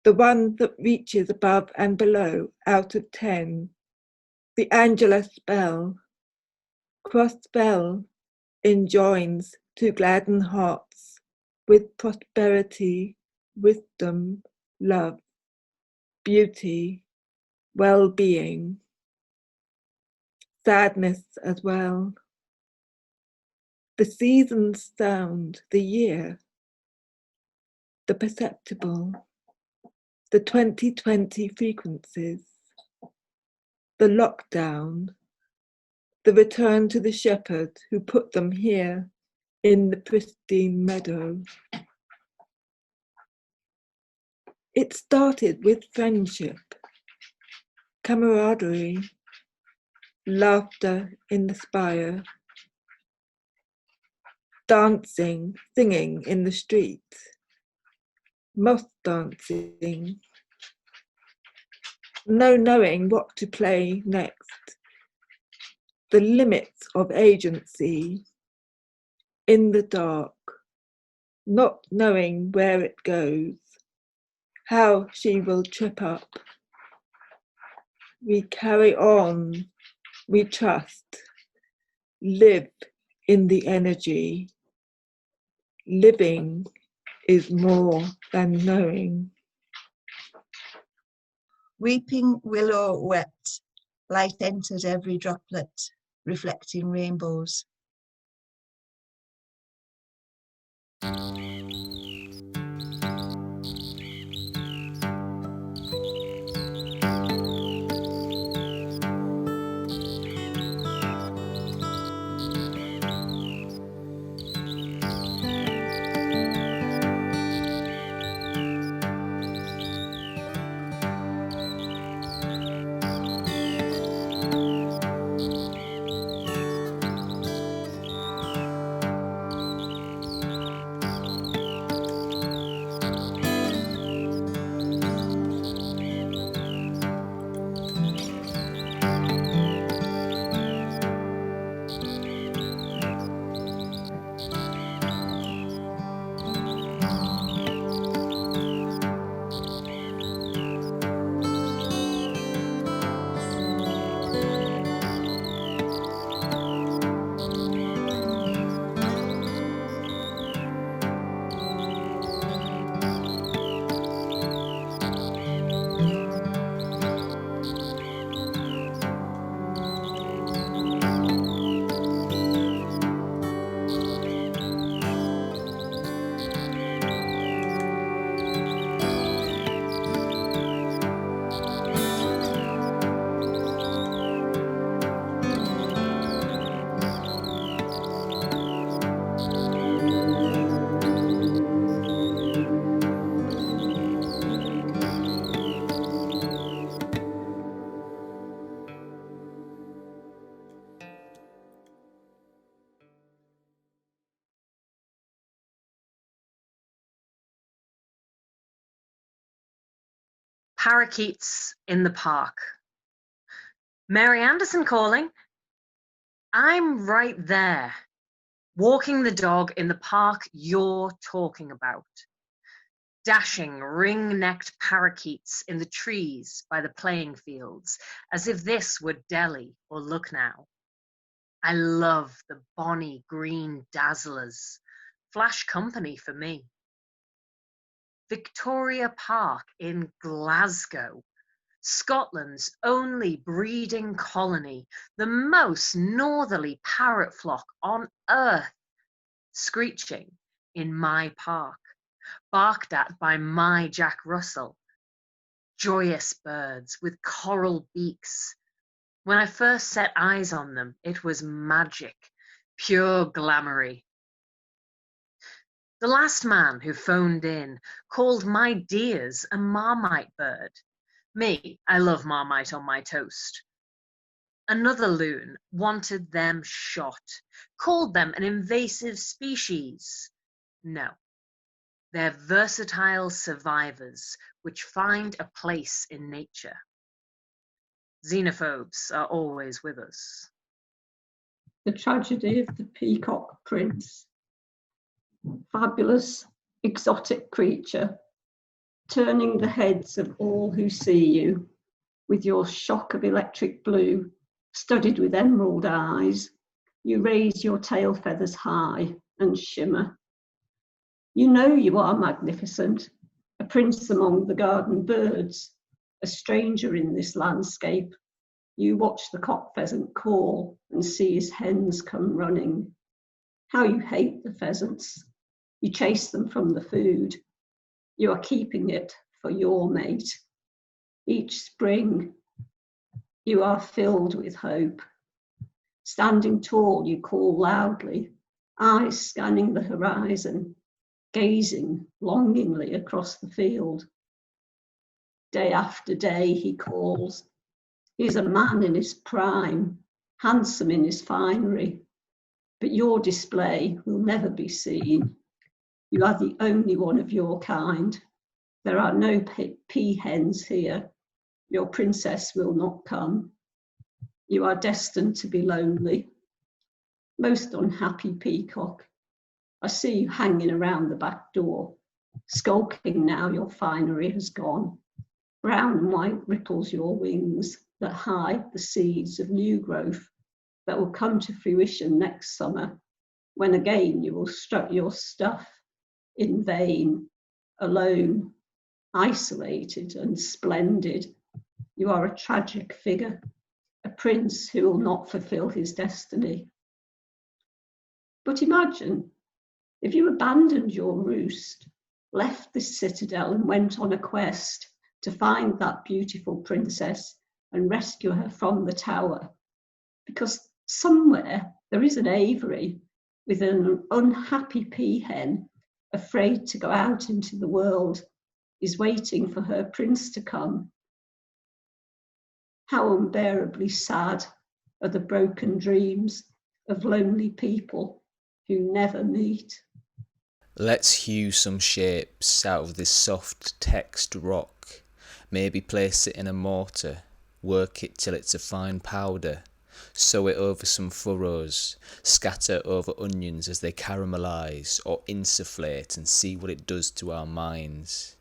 the one that reaches above and below out of 10. The Angela spell, cross spell, enjoins to gladden hearts with prosperity, wisdom, love, beauty, well-being, sadness as well. The seasons sound, the year, the perceptible, the 2020 frequencies, the lockdown, the return to the shepherd who put them here in the pristine meadow. It started with friendship, camaraderie, laughter in the spire, dancing, singing in the street, moth dancing, no knowing what to play next, the limits of agency, in the dark, not knowing where it goes, how she will trip up. We carry on, we trust, live in the energy. Living is more than knowing. Weeping willow wept, light entered every droplet, reflecting rainbows. Parakeets in the park. Mary Anderson calling. I'm right there, walking the dog in the park you're talking about. Dashing, ring-necked parakeets in the trees by the playing fields, as if this were Delhi or Lucknow. I love the bonny green dazzlers, flash company for me. Victoria Park in Glasgow, Scotland's only breeding colony, the most northerly parrot flock on earth, screeching in my park, barked at by my Jack Russell. Joyous birds with coral beaks. When I first set eyes on them, it was magic, pure glamoury. The last man who phoned in called my dears a marmite bird. Me, I love marmite on my toast. Another loon wanted them shot, called them an invasive species. No, they're versatile survivors which find a place in nature. Xenophobes are always with us. The tragedy of the Peacock Prince. Fabulous, exotic creature, turning the heads of all who see you with your shock of electric blue, studded with emerald eyes. You raise your tail feathers high and shimmer. You know you are magnificent, a prince among the garden birds, a stranger in this landscape. You watch the cock pheasant call and see his hens come running. How you hate the pheasants. You chase them from the food. You are keeping it for your mate. Each spring, you are filled with hope. Standing tall, you call loudly, eyes scanning the horizon, gazing longingly across the field. Day after day, he calls. He is a man in his prime, handsome in his finery, but your display will never be seen. You are the only one of your kind. There are no peahens here. Your princess will not come. You are destined to be lonely. Most unhappy peacock. I see you hanging around the back door, skulking now your finery has gone. Brown and white ripples your wings that hide the seeds of new growth that will come to fruition next summer, when again you will strut your stuff in vain, alone, isolated and splendid. You are a tragic figure, a prince who will not fulfill his destiny. But imagine if you abandoned your roost, left this citadel and went on a quest to find that beautiful princess and rescue her from the tower, because somewhere there is an aviary with an unhappy peahen afraid to go out into the world, is waiting for her prince to come. How unbearably sad are the broken dreams of lonely people who never meet. Let's hew some shapes out of this soft text rock, maybe place it in a mortar, work it till it's a fine powder, sow it over some furrows, scatter over onions as they caramelise or insufflate and see what it does to our minds.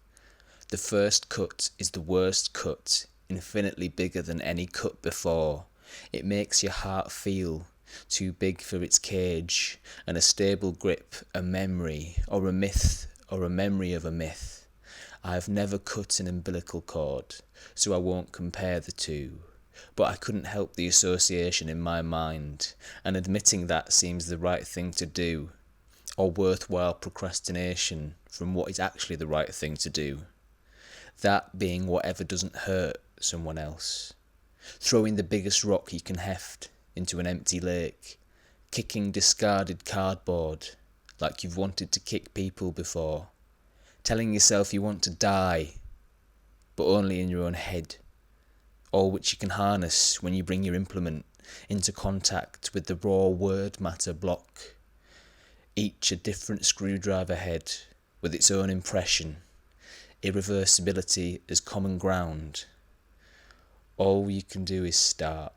The first cut is the worst cut, infinitely bigger than any cut before. It makes your heart feel too big for its cage, and a stable grip, a memory, or a myth, or a memory of a myth. I've never cut an umbilical cord, so I won't compare the two, but I couldn't help the association in my mind, and admitting that seems the right thing to do, or worthwhile procrastination from what is actually the right thing to do. That being whatever doesn't hurt someone else. Throwing the biggest rock you can heft into an empty lake, kicking discarded cardboard like you've wanted to kick people before, telling yourself you want to die, but only in your own head, all which you can harness when you bring your implement into contact with the raw word matter block, each a different screwdriver head with its own impression, irreversibility as common ground. All you can do is start.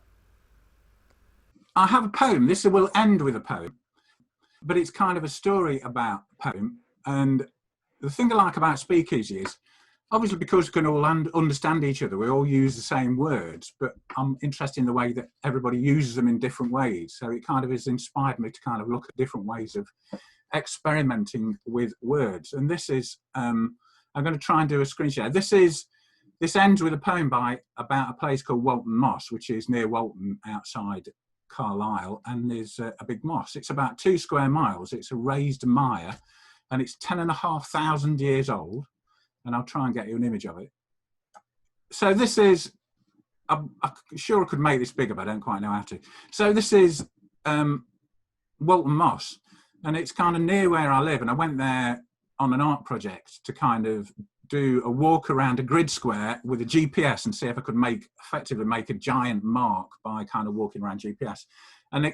I have a poem. This will end with a poem, but it's kind of a story about a poem. And the thing I like about SpeakEasy is, obviously because we can all understand each other, we all use the same words, but I'm interested in the way that everybody uses them in different ways. So it kind of has inspired me to kind of look at different ways of experimenting with words. And this is, I'm going to try and do a screen share. This ends with a poem about a place called Walton Moss, which is near Walton outside Carlisle, and there's a big moss. It's about 2 square miles. It's a raised mire, and it's 10,500 years old. And I'll try and get you an image of it. So this is, I'm sure I could make this bigger, but I don't quite know how to. So this is Walton Moss, and it's kind of near where I live. And I went there on an art project to kind of do a walk around a grid square with a GPS and see if I could effectively make a giant mark by kind of walking around GPS. And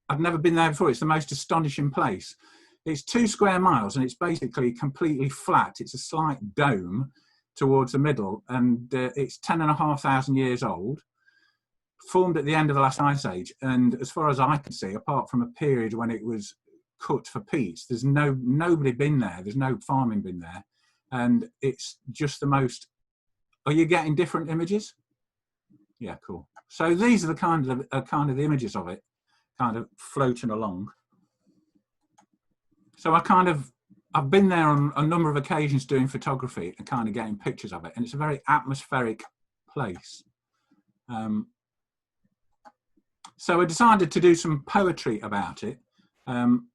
I've never been there before. It's the most astonishing place. It's 2 square miles and it's basically completely flat. It's a slight dome towards the middle, and it's 10,500 years old, formed at the end of the last ice age. And as far as I can see, apart from a period when it was cut for peats, there's nobody been there. There's no farming been there. And it's just the most, are you getting different images? Yeah, cool. So these are the kind of the images of it, kind of floating along. So I've been there on a number of occasions doing photography and kind of getting pictures of it, and it's a very atmospheric place. So I decided to do some poetry about it, and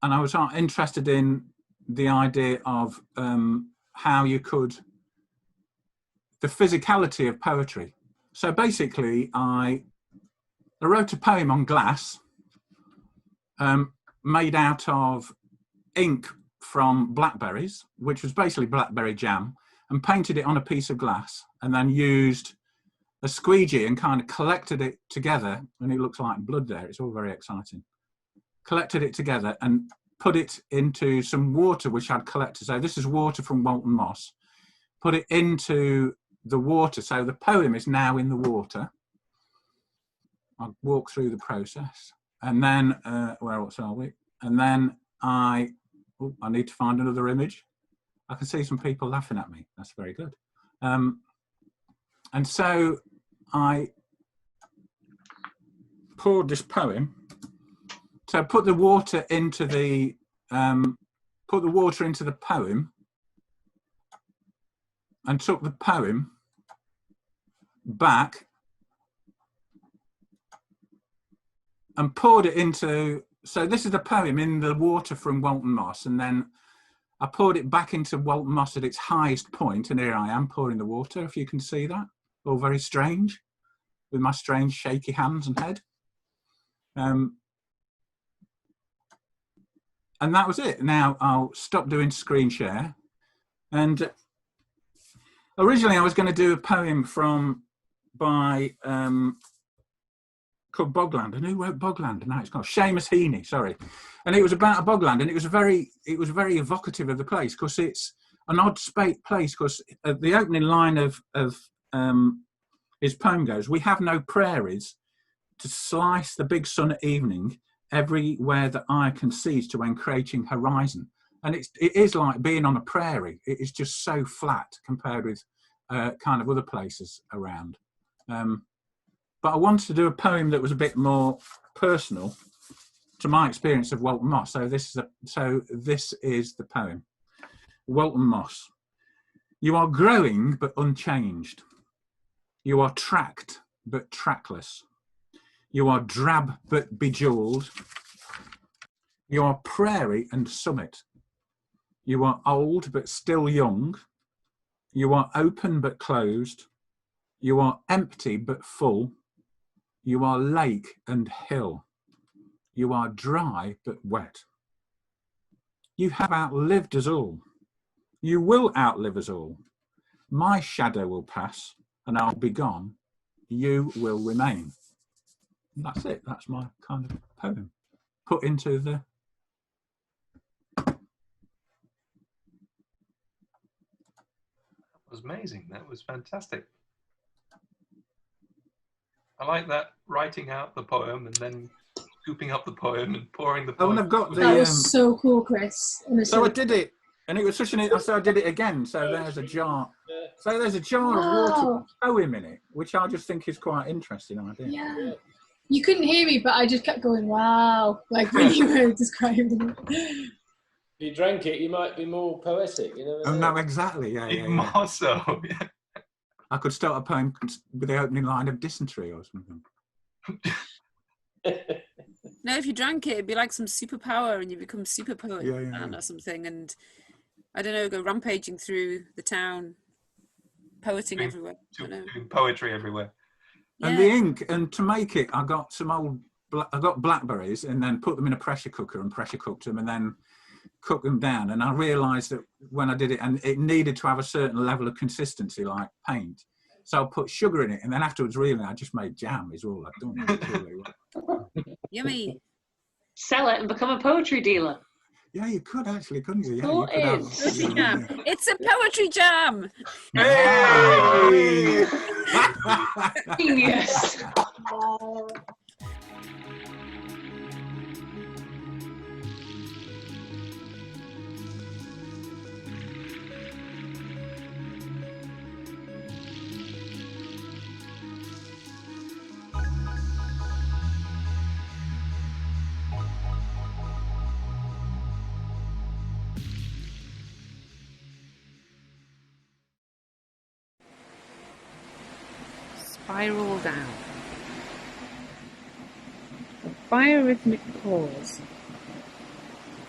I was interested in the idea of how you could, the physicality of poetry. So basically I wrote a poem on glass, made out of ink from blackberries, which was basically blackberry jam, and painted it on a piece of glass, and then used a squeegee and kind of collected it together, and it looks like blood there. It's all very exciting. Collected it together and put it into some water which I'd collected. So this is water from Walton Moss. Put it into the water. So the poem is now in the water. I'll walk through the process. And then, where else are we? And then I need to find another image. I can see some people laughing at me. That's very good. And so I poured this poem. So put the water into the poem, and took the poem back and poured it into. So this is the poem in the water from Walton Moss, and then I poured it back into Walton Moss at its highest point, and here I am pouring the water, if you can see that. All very strange, with my strange shaky hands and head. And that was it. Now I'll stop doing screen share. And originally I was going to do a poem by called Bogland. And who wrote Bogland? No, it's called Seamus Heaney, sorry. And it was about a bogland, and it was very evocative of the place, because it's an odd place, because the opening line of his poem goes, "We have no prairies to slice the big sun at evening, everywhere the eye can seize to encroaching horizon." And it is like being on a prairie. It is just so flat compared with kind of other places around. But I wanted to do a poem that was a bit more personal to my experience of Walton Moss. So this is the poem. Walton Moss. You are growing but unchanged. You are tracked but trackless. You are drab but bejewelled. You are prairie and summit. You are old but still young. You are open but closed. You are empty but full. You are lake and hill. You are dry but wet. You have outlived us all. You will outlive us all. My shadow will pass and I'll be gone. You will remain. And that's it. That's my kind of poem put into the. was amazing. That was fantastic. I like that, writing out the poem and then scooping up the poem and pouring the poem. Oh, and I've got the. That was so cool, Chris. Honestly. So I did it, and it was such an. So I did it again. So there's a jar. So there's a jar of water with a poem in it, which I just think is quite interesting idea. Yeah. You couldn't hear me, but I just kept going, wow, like when you were describing it. If you drank it, you might be more poetic, you know. Oh, no, exactly. Yeah, Even more so. Yeah. I could start a poem with the opening line of dysentery or something. No, if you drank it, it'd be like some superpower and you become super poet Yeah. or something. And I don't know, go rampaging through the town, poeting everywhere. Doing poetry everywhere. And the ink, and to make it, I got blackberries and then put them in a pressure cooker and pressure cooked them and then cooked them down. And I realised that when I did it, and it needed to have a certain level of consistency, like paint. So I put sugar in it, and then afterwards, really, I just made jam. Is all I've done. Yummy. Sell it and become a poetry dealer. Yeah, you could actually, couldn't you? Yeah, What you could is? have, Jam. It's a poetry jam. Hey! Genius. Spiral down. A biorhythmic pause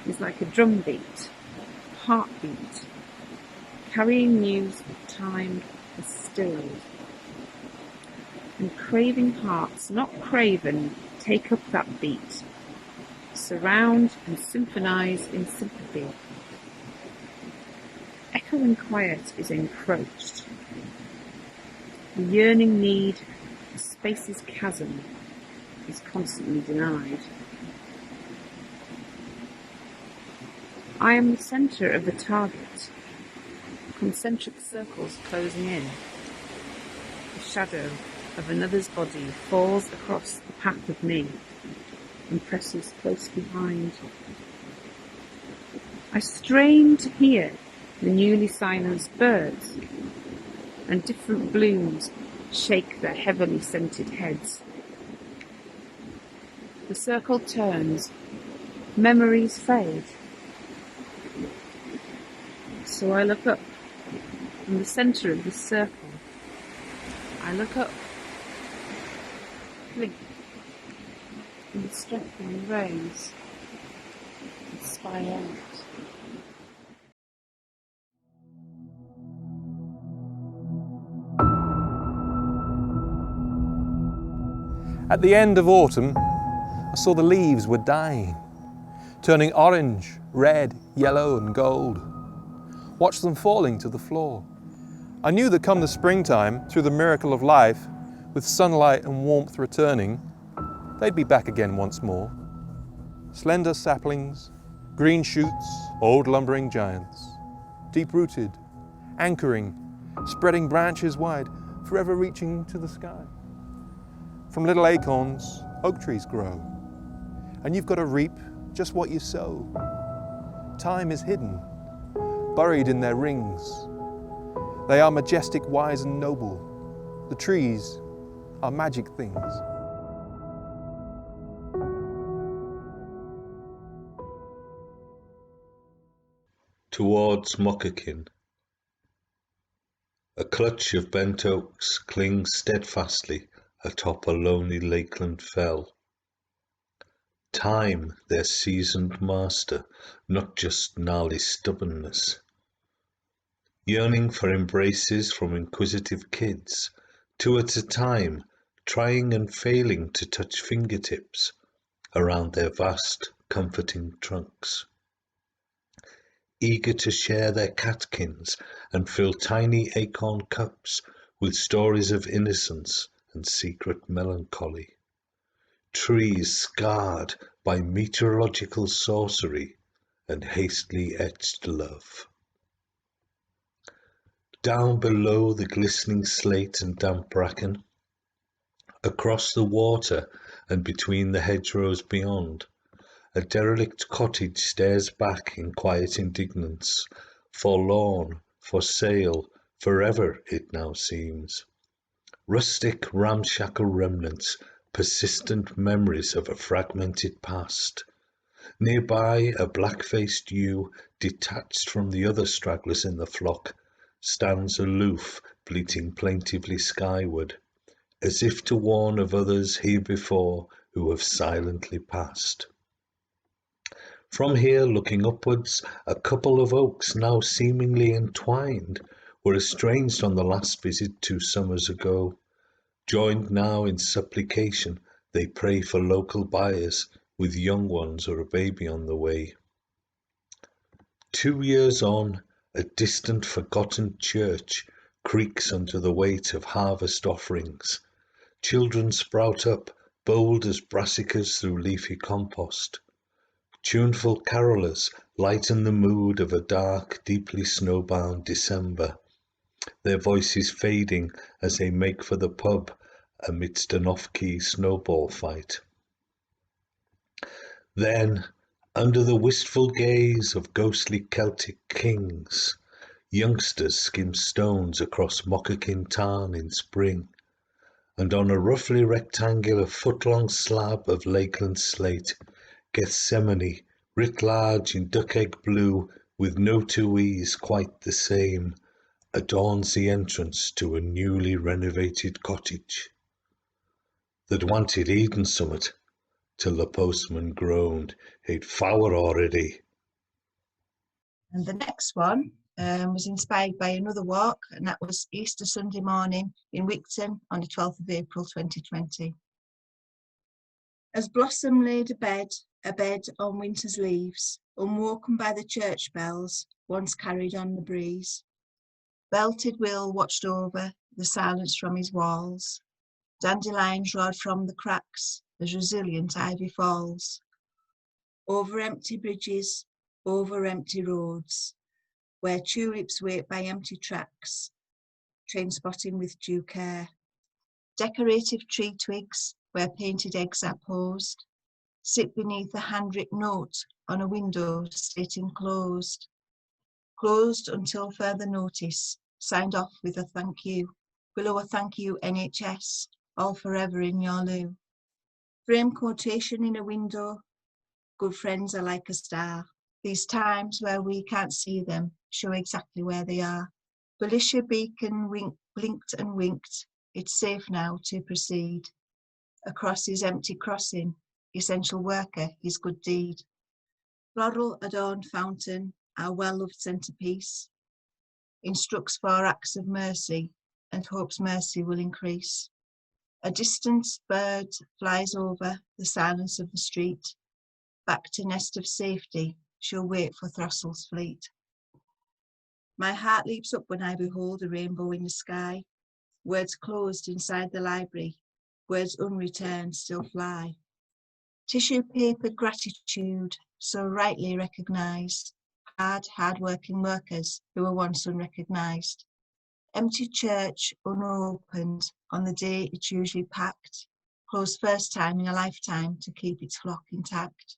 is like a drum beat, heartbeat, carrying news of time is stilled. And craving hearts, not craven, take up that beat, surround and symphonize in sympathy. Echoing quiet is encroached. The yearning need for space's chasm is constantly denied. I am the centre of the target, concentric circles closing in. The shadow of another's body falls across the path of me and presses close behind. I strain to hear the newly silenced birds, and different blooms shake their heavily scented heads. The circle turns, memories fade. So I look up from the centre of the circle. I look up, blink, in the strengthening rays, and spy out. At the end of autumn, I saw the leaves were dying, turning orange, red, yellow and gold. Watched them falling to the floor. I knew that come the springtime, through the miracle of life, with sunlight and warmth returning, they'd be back again once more. Slender saplings, green shoots, old lumbering giants, deep-rooted, anchoring, spreading branches wide, forever reaching to the sky. From little acorns, oak trees grow, and you've got to reap just what you sow. Time is hidden, buried in their rings. They are majestic, wise and noble. The trees are magic things. Towards Mockakin. A clutch of bent oaks clings steadfastly atop a lonely lakeland fell. Time, their seasoned master, not just gnarly stubbornness. Yearning for embraces from inquisitive kids, two at a time, trying and failing to touch fingertips around their vast, comforting trunks. Eager to share their catkins and fill tiny acorn cups with stories of innocence and secret melancholy. Trees scarred by meteorological sorcery and hastily etched love. down below the glistening slate and damp bracken, across the water and between the hedgerows beyond, a derelict cottage stares back in quiet indignance, forlorn, for sale, forever it now seems. Rustic, ramshackle remnants, persistent memories of a fragmented past. Nearby, a black-faced ewe, detached from the other stragglers in the flock, stands aloof, bleating plaintively skyward, as if to warn of others here before who have silently passed. From here, looking upwards, a couple of oaks, now seemingly entwined, were estranged on the last visit 2 summers ago. Joined now in supplication, they pray for local buyers, with young ones or a baby on the way. 2 years on, a distant forgotten church creaks under the weight of harvest offerings. Children sprout up, bold as brassicas through leafy compost. Tuneful carolers lighten the mood of a dark, deeply snowbound December, their voices fading as they make for the pub amidst an off-key snowball fight. Then, under the wistful gaze of ghostly Celtic kings, youngsters skim stones across Moccakin Tarn in spring, and on a roughly rectangular foot-long slab of lakeland slate, Gethsemane, writ large in duck-egg blue with no 2 E's quite the same, adorns the entrance to a newly renovated cottage that wanted Eden Summit, till the postman groaned, "It's fower already." And the next one was inspired by another walk, and that was Easter Sunday morning in Wigton on the 12th of April 2020. As blossom laid a bed on winter's leaves, unwoken by the church bells, once carried on the breeze. Belted Will watched over the silence from his walls. Dandelions roared from the cracks as resilient ivy falls. Over empty bridges, over empty roads, where tulips wait by empty tracks, train spotting with due care. Decorative tree twigs, where painted eggs are posed, sit beneath a handwritten note on a window stating closed. Closed until further notice, signed off with a thank you. Below a thank you NHS, all forever in your lieu. Frame quotation in a window, good friends are like a star. These times where we can't see them show exactly where they are. Felicia Beacon blinked and winked, it's safe now to proceed. Across his empty crossing, essential worker, his good deed. Floral adorned fountain, our well-loved centrepiece, instructs 4 acts of mercy and hopes mercy will increase. A distant bird flies over the silence of the street, back to nest of safety, she'll wait for throstle's fleet. My heart leaps up when I behold a rainbow in the sky. Words closed inside the library, words unreturned still fly. Tissue paper gratitude, so rightly recognised. Hard-working workers who were once unrecognised. Empty church unopened on the day it's usually packed. Closed first time in a lifetime to keep its flock intact.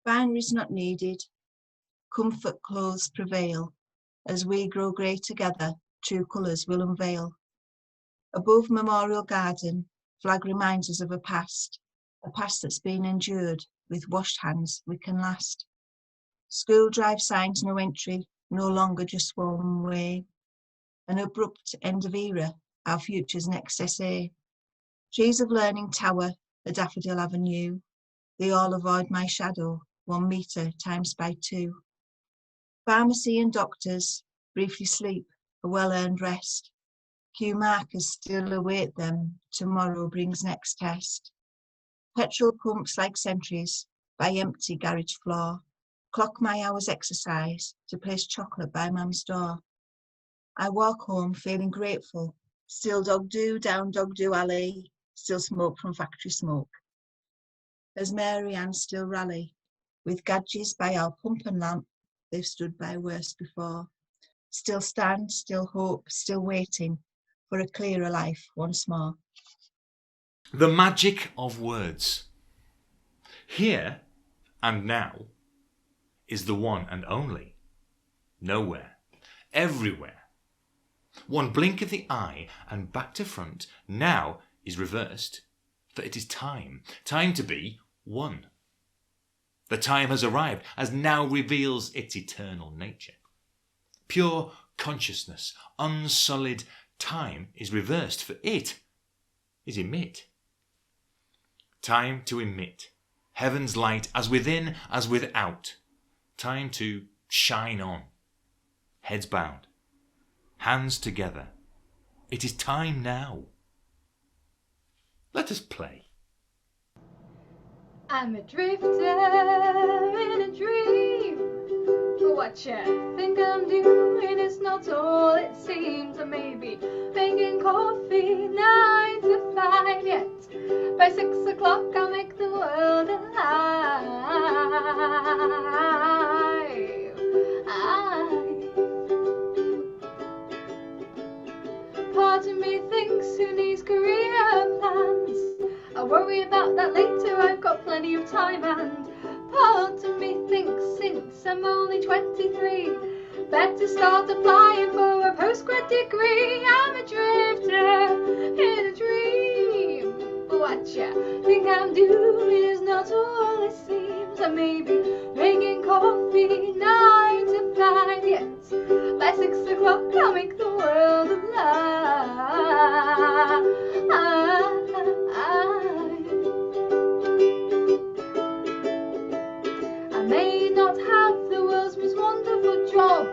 Binaries not needed, comfort clothes prevail. As we grow grey together, true colours will unveil. Above Memorial Garden, flag reminds us of a past that's been endured, with washed hands we can last. School drive signs no entry, no longer just one way. An abrupt end of era, our future's next essay. Trees of learning tower, a daffodil avenue. They all avoid my shadow, 1 metre times by 2. Pharmacy and doctors briefly sleep, a well-earned rest. Q markers still await them, tomorrow brings next test. Petrol pumps like sentries by empty garage floor. Clock my hours exercise to place chocolate by mum's door. I walk home feeling grateful, still dog do down dog do alley, still smoke from factory smoke. As Mary Ann still rally, with gadgets by our pump and lamp, they've stood by worse before. Still stand, still hope, still waiting for a clearer life once more. The magic of words. Here and now is the one and only. Nowhere, everywhere. One blink of the eye and back to front now is reversed, for it is time, time to be one. The time has arrived, as now reveals its eternal nature. Pure consciousness, unsullied time is reversed, for it is emit. Time to emit heaven's light as within as without. Time to shine on. Heads bowed, hands together. It is time now. Let us play. I'm a drifter in a dream. What you think I'm doing is not all it seems. I may be making coffee 9 to 5 yet. By 6 o'clock I'll make the world alive. Part of me thinks who needs career plans. I'll worry about that later, I've got plenty of time. And part of me thinks since I'm only 23, better start applying for a postgrad degree. I'm a drifter in a dream. What you think I'm doing is not all it seems. I may be making coffee 9 to 5 yet. By 6 o'clock I'll make the world alive. I may not have the world's most wonderful job,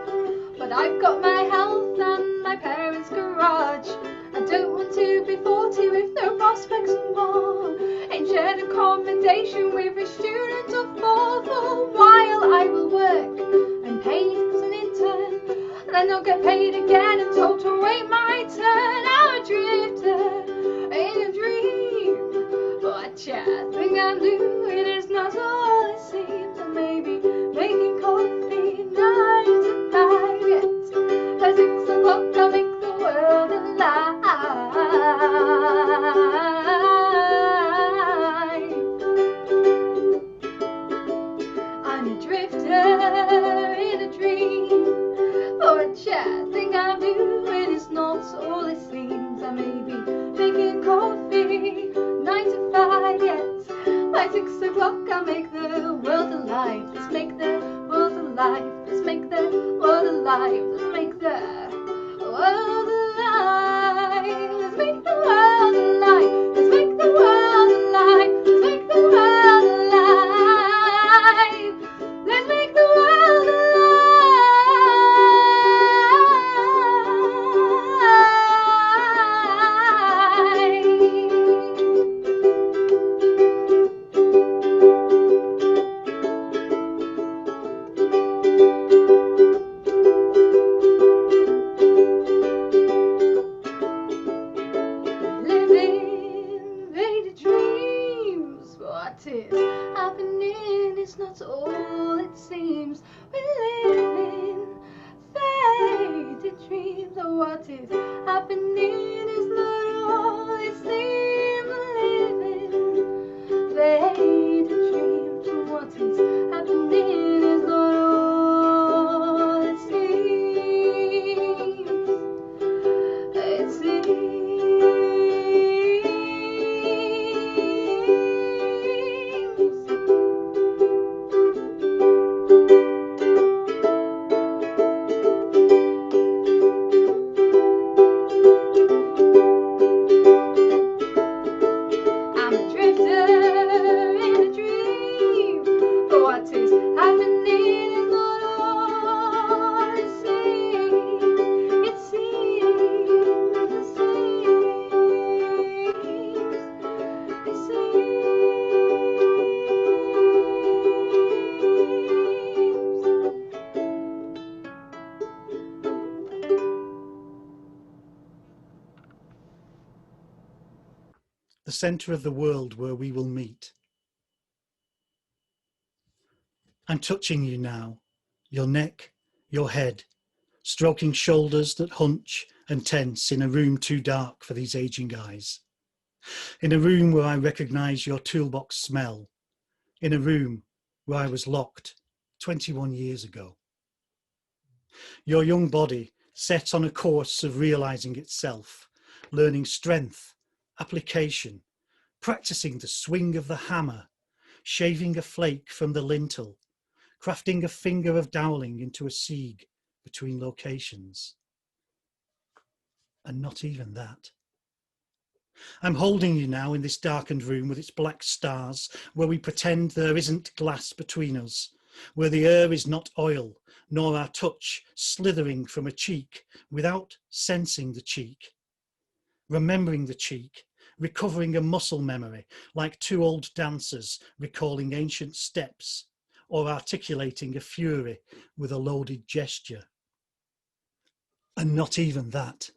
but I've got my health and my parents' garage. I don't want to be 40 with no prospects and more, in shared accommodation with a student of 4. For a while I will work and paid as an intern, and then I'll get paid again and told to wait my turn. I'm a drifter in a dream. What you think I'm doing is not all it seems. I may be making coffee 9 to 5 yet. By 6 o'clock I'll make the world alive. I'm a drifter in a dream. What you think I'm doing is not all it seems. I may be making coffee 9 to 5 yet. By 6 o'clock I'll make the world alive. Let's make the world alive. Let's make the world alive. Let's make the world alive. Let's make the world alive. Let's make the world alive. Let's make the world alive. Let's make the world alive. Happening is not all it seems. We're living faded dreams. What is happening is not all it seems. We're living faded dreams. What is happening is not all it seems. It seems. The centre of the world where we will meet. I'm touching you now, your neck, your head, stroking shoulders that hunch and tense in a room too dark for these aging eyes. In a room where I recognise your toolbox smell. In a room where I was locked 21 years ago. Your young body set on a course of realising itself, learning strength, application, practising the swing of the hammer, shaving a flake from the lintel, crafting a finger of dowling into a siege between locations. And not even that. I'm holding you now in this darkened room with its black stars, where we pretend there isn't glass between us, where the air is not oil, nor our touch slithering from a cheek without sensing the cheek, remembering the cheek, recovering a muscle memory like two old dancers recalling ancient steps or articulating a fury with a loaded gesture. And not even that.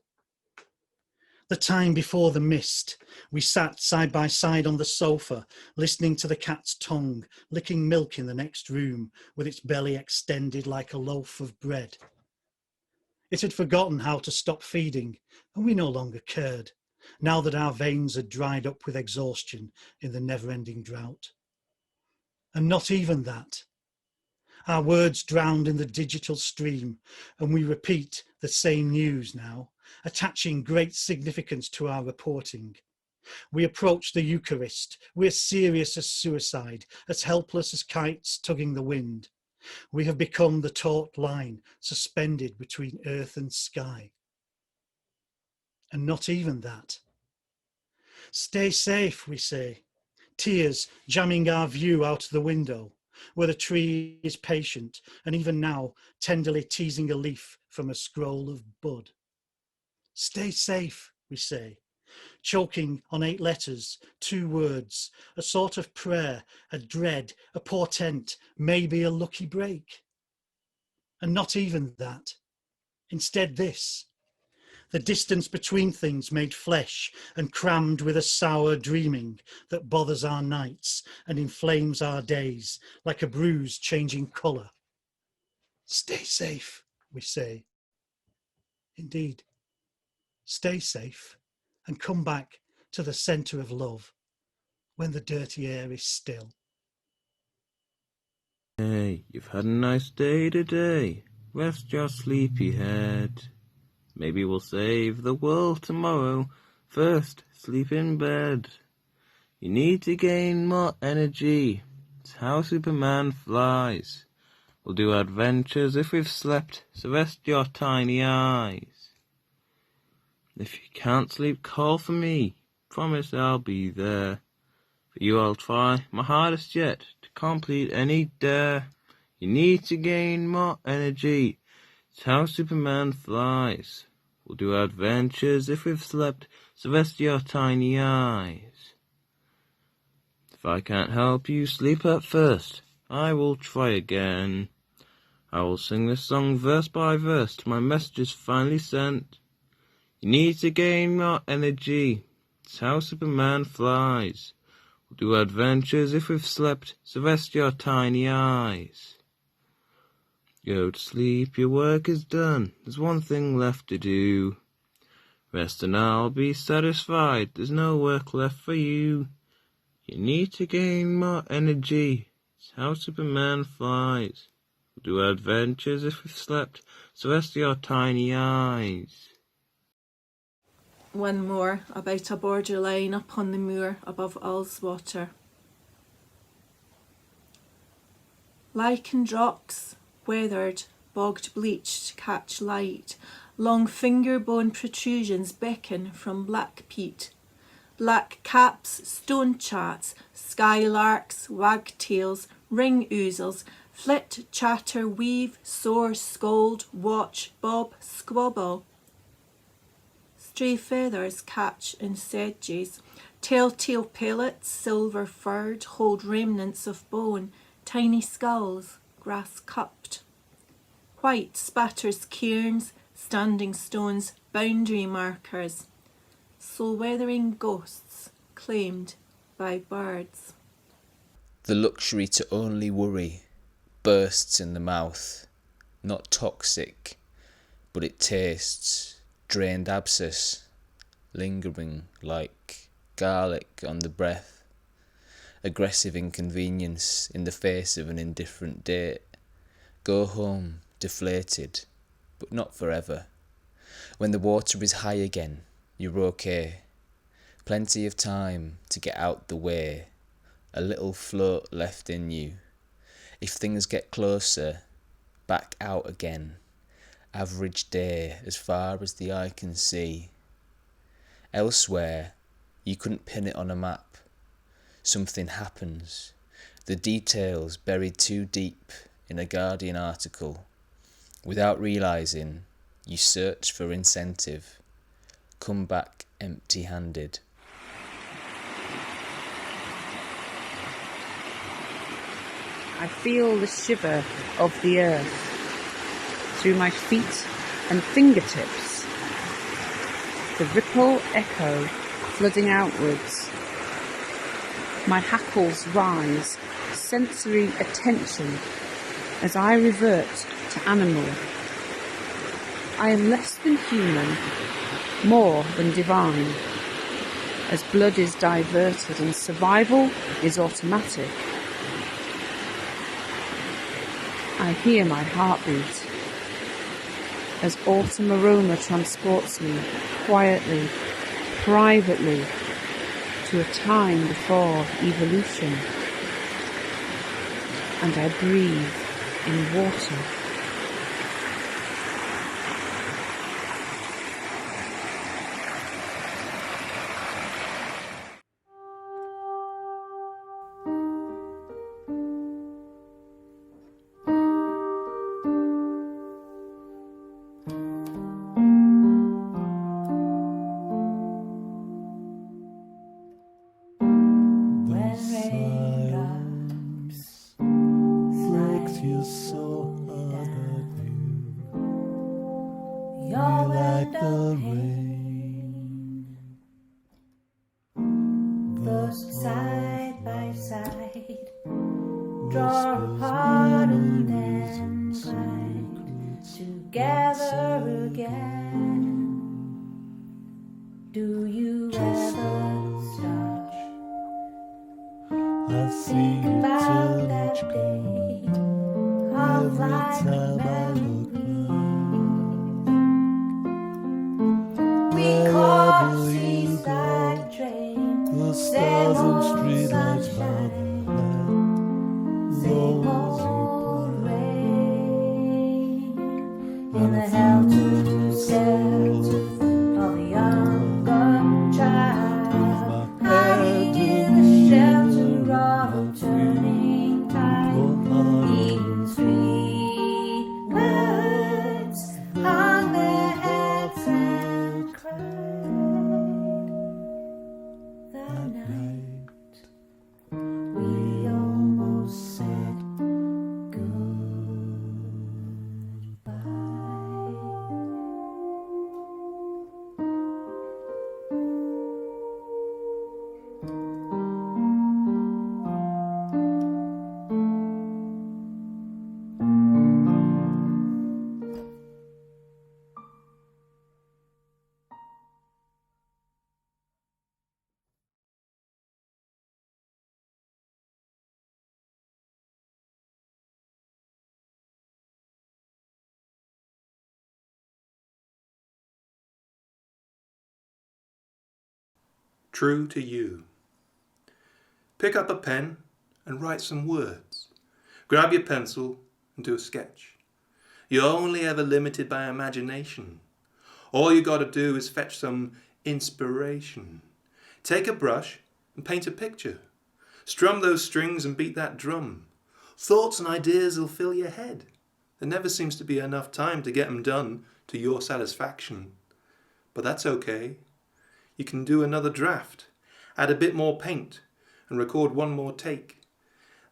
The time before the mist, we sat side by side on the sofa, listening to the cat's tongue, licking milk in the next room, with its belly extended like a loaf of bread. It had forgotten how to stop feeding, and we no longer cared, now that our veins had dried up with exhaustion in the never-ending drought. And not even that. Our words drowned in the digital stream, and we repeat the same news now, attaching great significance to our reporting. We approach the Eucharist. We're serious as suicide, as helpless as kites tugging the wind. We have become the taut line suspended between earth and sky. And not even that. Stay safe, we say, tears jamming our view out the window, where the tree is patient and even now tenderly teasing a leaf from a scroll of bud. Stay safe, we say, choking on 8 letters, 2 words, a sort of prayer, a dread, a portent, maybe a lucky break. And not even that. Instead this, the distance between things made flesh and crammed with a sour dreaming that bothers our nights and inflames our days like a bruise changing colour. Stay safe, we say. Indeed, stay safe and come back to the centre of love when the dirty air is still. Hey, you've had a nice day today. Rest your sleepy head. Maybe we'll save the world tomorrow. First, sleep in bed. You need to gain more energy. It's how Superman flies. We'll do adventures if we've slept, so rest your tiny eyes. If you can't sleep, call for me. Promise I'll be there. For you I'll try my hardest yet to complete any dare. You need to gain more energy. It's how Superman flies. We'll do adventures if we've slept, so rest your tiny eyes. If I can't help you sleep at first, I will try again. I will sing this song verse by verse till my message is finally sent. You need to gain more energy. It's how Superman flies. We'll do adventures if we've slept, so rest your tiny eyes. Go to sleep, your work is done. There's one thing left to do. Rest and I'll be satisfied. There's no work left for you. You need to gain more energy. It's how Superman flies. We'll do adventures if we've slept, so rest your tiny eyes. One more about a borderline up on the moor above Ullswater. Lichened rocks, weathered, bogged bleached, catch light. Long finger bone protrusions beckon from black peat. Black caps, stone chats, skylarks, wagtails, ring ouzels, flit, chatter, weave, soar, scold, watch, bob, squabble. Stray feathers catch in sedges, telltale pellets, silver furred, hold remnants of bone, tiny skulls, grass cupped. White spatters cairns, standing stones, boundary markers, soul weathering ghosts claimed by birds. The luxury to only worry bursts in the mouth, not toxic, but it tastes drained abscess, lingering like garlic on the breath, aggressive inconvenience in the face of an indifferent date. Go home deflated, but not forever. When the water is high again, you're okay. Plenty of time to get out the way, a little float left in you. If things get closer, back out again. Average day as far as the eye can see. Elsewhere, you couldn't pin it on a map. Something happens. The details buried too deep in a Guardian article. Without realising, you search for incentive. Come back empty-handed. I feel the shiver of the earth through my feet and fingertips. The ripple echo flooding outwards. My hackles rise, sensory attention as I revert to animal. I am less than human, more than divine, as blood is diverted and survival is automatic. I hear my heartbeat as autumn aroma transports me quietly, privately, to a time before evolution. And I breathe in water. True to you. Pick up a pen and write some words. Grab your pencil and do a sketch. You're only ever limited by imagination. All you got to do is fetch some inspiration. Take a brush and paint a picture. Strum those strings and beat that drum. Thoughts and ideas will fill your head. There never seems to be enough time to get them done to your satisfaction. But that's okay. You can do another draft, add a bit more paint, and record one more take.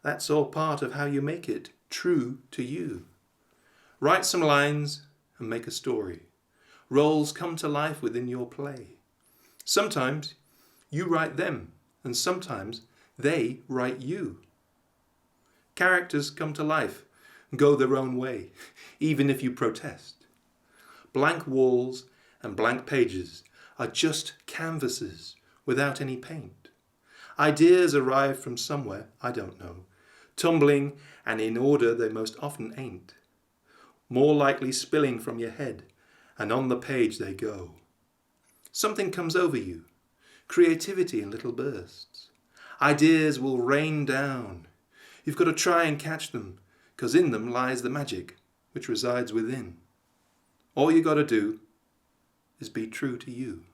That's all part of how you make it true to you. Write some lines and make a story. Roles come to life within your play. Sometimes you write them, and sometimes they write you. Characters come to life and go their own way, even if you protest. blank walls and blank pages are just canvases without any paint. Ideas arrive from somewhere, I don't know, tumbling and in order they most often ain't. More likely spilling from your head, and on the page they go. Something comes over you, creativity in little bursts. Ideas will rain down. You've got to try and catch them, because in them lies the magic which resides within. All you got to do is be true to you.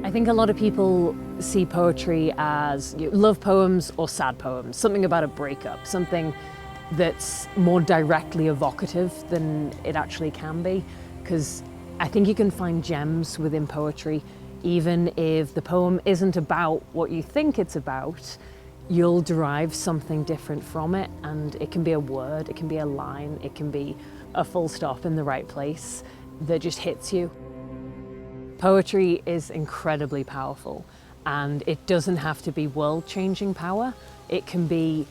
I think a lot of people see poetry as love poems or sad poems, something about a breakup, something that's more directly evocative than it actually can be, because I think you can find gems within poetry. Even if the poem isn't about what you think it's about, you'll derive something different from it, and it can be a word, it can be a line, it can be a full stop in the right place that just hits you. Poetry is incredibly powerful, and it doesn't have to be world-changing power. It can be,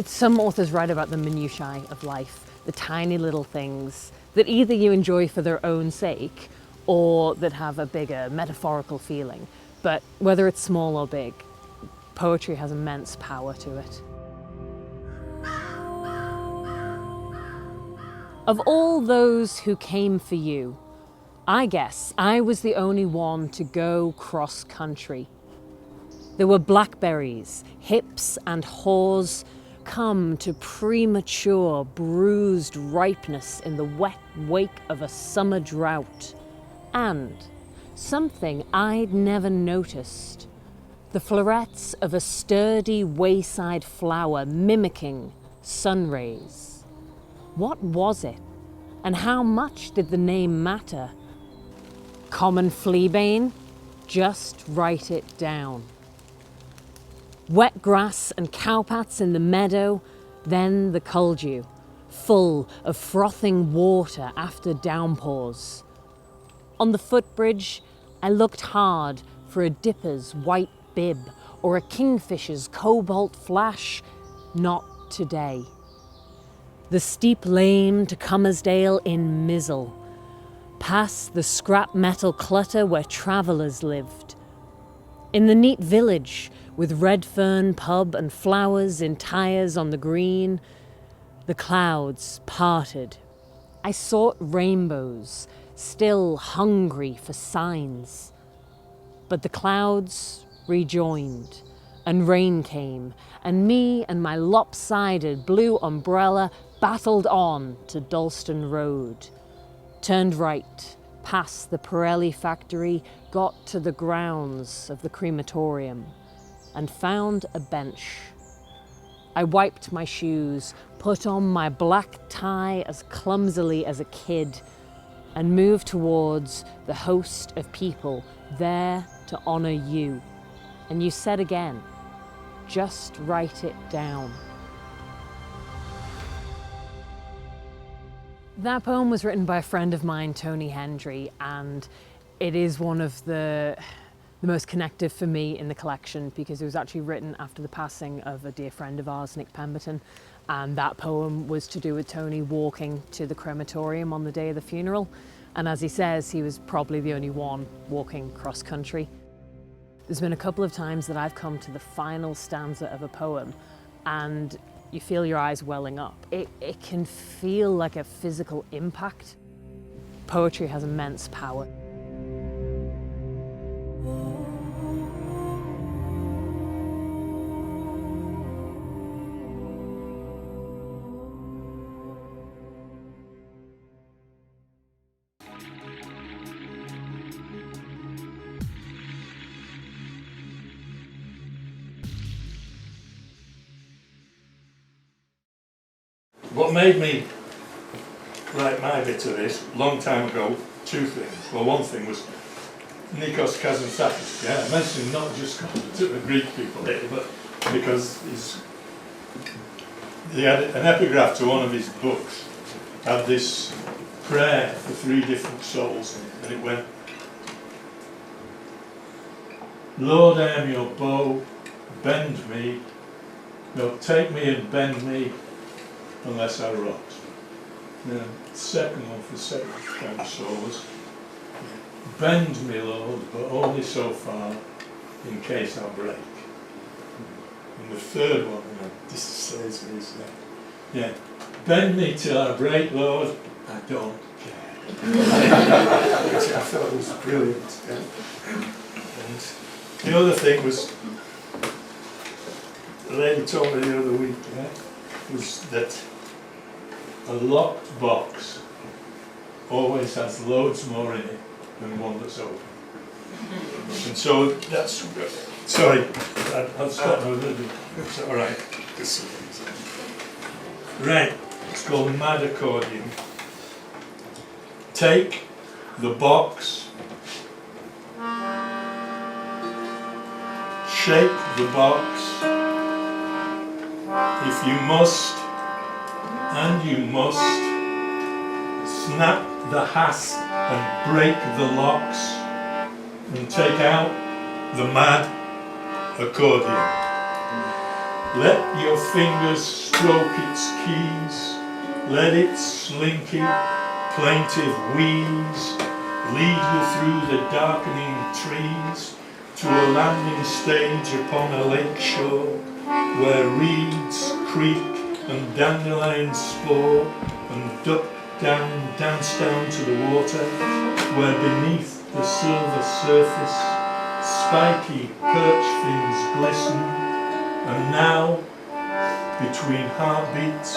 some authors write about the minutiae of life, the tiny little things that either you enjoy for their own sake or that have a bigger metaphorical feeling. But whether it's small or big, poetry has immense power to it. Of all those who came for you, I guess I was the only one to go cross-country. There were blackberries, hips and haws, come to premature, bruised ripeness in the wet wake of a summer drought. And something I'd never noticed, the florets of a sturdy wayside flower mimicking sun rays. What was it? And how much did the name matter? Common fleabane? Just write it down. Wet grass and cowpats in the meadow, then the culdew, full of frothing water after downpours. On the footbridge, I looked hard for a dipper's white bib or a kingfisher's cobalt flash. Not today. The steep lane to Cummersdale in Mizzle, past the scrap metal clutter where travellers lived. In the neat village, with red fern pub and flowers in tyres on the green, the clouds parted. I sought rainbows, still hungry for signs. But the clouds rejoined, and rain came, and me and my lopsided blue umbrella battled on to Dalston Road. Turned right, past the Pirelli factory, got to the grounds of the crematorium, and found a bench. I wiped my shoes, put on my black tie as clumsily as a kid, and moved towards the host of people there to honour you. And you said again, just write it down. That poem was written by a friend of mine, Tony Hendry, and it is one of the most connective for me in the collection because it was actually written after the passing of a dear friend of ours, Nick Pemberton, and that poem was to do with Tony walking to the crematorium on the day of the funeral, and as he says, he was probably the only one walking cross-country. There's been a couple of times that I've come to the final stanza of a poem and you feel your eyes welling up. It can feel like a physical impact. Poetry has immense power. What made me write my bit of this, long time ago, two things. Well, one thing was Nikos Kazantzakis. Yeah, I mentioned not just to the Greek people here, but because he's he had an epigraph to one of his books, had this prayer for 3 different souls, and it went, Lord, I am your bow, bend me, no, take me and bend me, unless I rot. The second one for the second kind of soul was, bend me, Lord, but only so far, in case I break. And the third one, this says me, yeah, bend me till I break, Lord, I don't care. Which I thought was brilliant. Yeah. And the other thing was, the lady told me the other week, was that a locked box always has loads more in it than one that's open. And so that's, sorry, I'll stop now. It's all right. Right, it's called Mad Accordion. Take the box, shake the box, if you must, and you must, snap the hasp and break the locks, and take out the mad accordion. Let your fingers stroke its keys, let its slinky, plaintive wheeze lead you through the darkening trees to a landing stage upon a lake shore where reeds creak and dandelions spore and duck down, dance down to the water, where beneath the silver surface spiky perch fins glisten, and now between heartbeats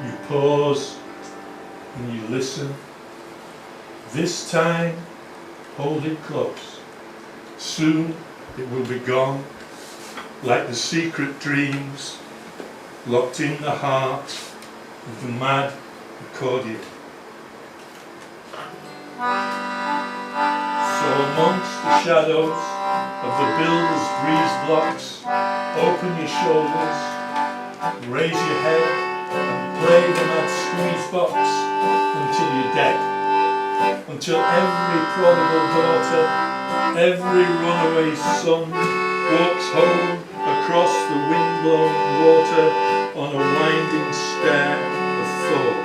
you pause and you listen. This time hold it close, soon it will be gone, like the secret dreams locked in the heart of the mad accordion. So amongst the shadows of the builder's breeze blocks, open your shoulders, raise your head, and play the mad squeeze box until you're dead. Until every prodigal daughter, every runaway son walks home across the wind-blown water on a winding stair of thought.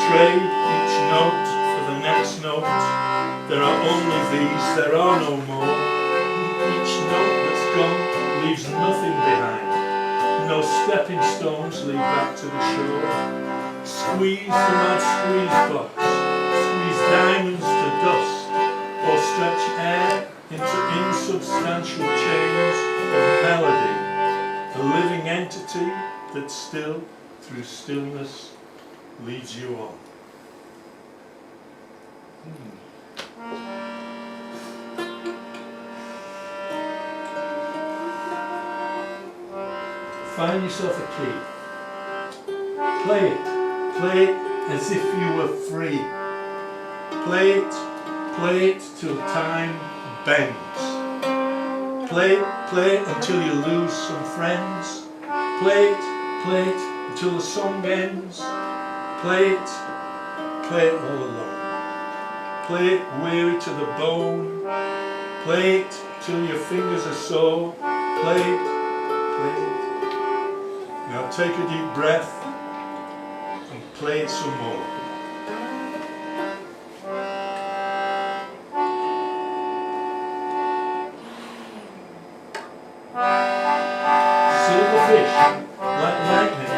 Trade each note for the next note. There are only these, there are no more. Each note that's gone leaves nothing behind. No stepping stones lead back to the shore. Squeeze the mad squeeze box. Squeeze diamonds to dust. Or stretch air into insubstantial chains of melody. A living entity that still, through stillness, leads you on. Find yourself a key. Play it as if you were free. Play it till time bends. Play it until you lose some friends. Play it until the song ends. Play it all alone. Play it weary to the bone. Play it till your fingers are sore. Play it. Now take a deep breath and play it some more. Silverfish, like lightning,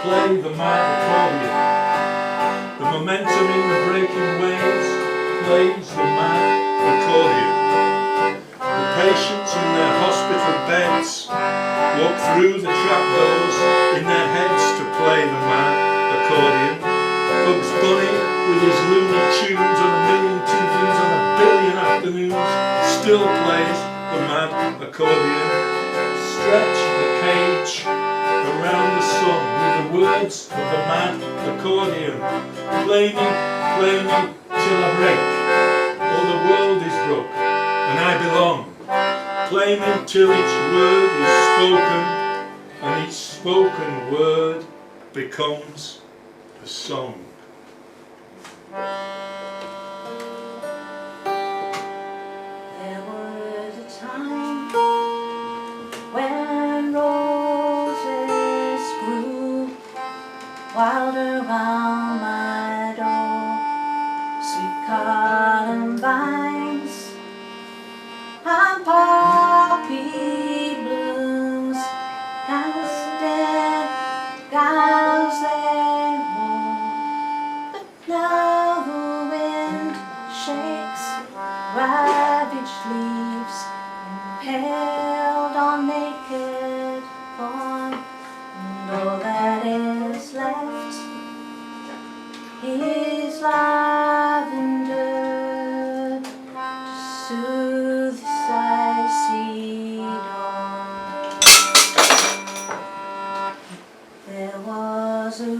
play the mad accordion. The momentum in the breaking waves plays the mad accordion. The patients in their hospital beds walk through the trapdoors in their heads to play the mad accordion. Bugs Bunny with his loony tunes on a million TVs on a billion afternoons still plays the mad accordion. Stretch the cage around the sun with the words of the mad accordion. Play me till I break. All the world is broke and I belong. Play me till each word is spoken and each spoken word becomes a song. There was a time when roses grew wild around my door, sweet columbines and poppy blooms, dead gowns they wore. But now the wind shakes ravaged leaves, impaled on naked thorn, and all that is left is lavender to soothe the icy dawn. There was a river,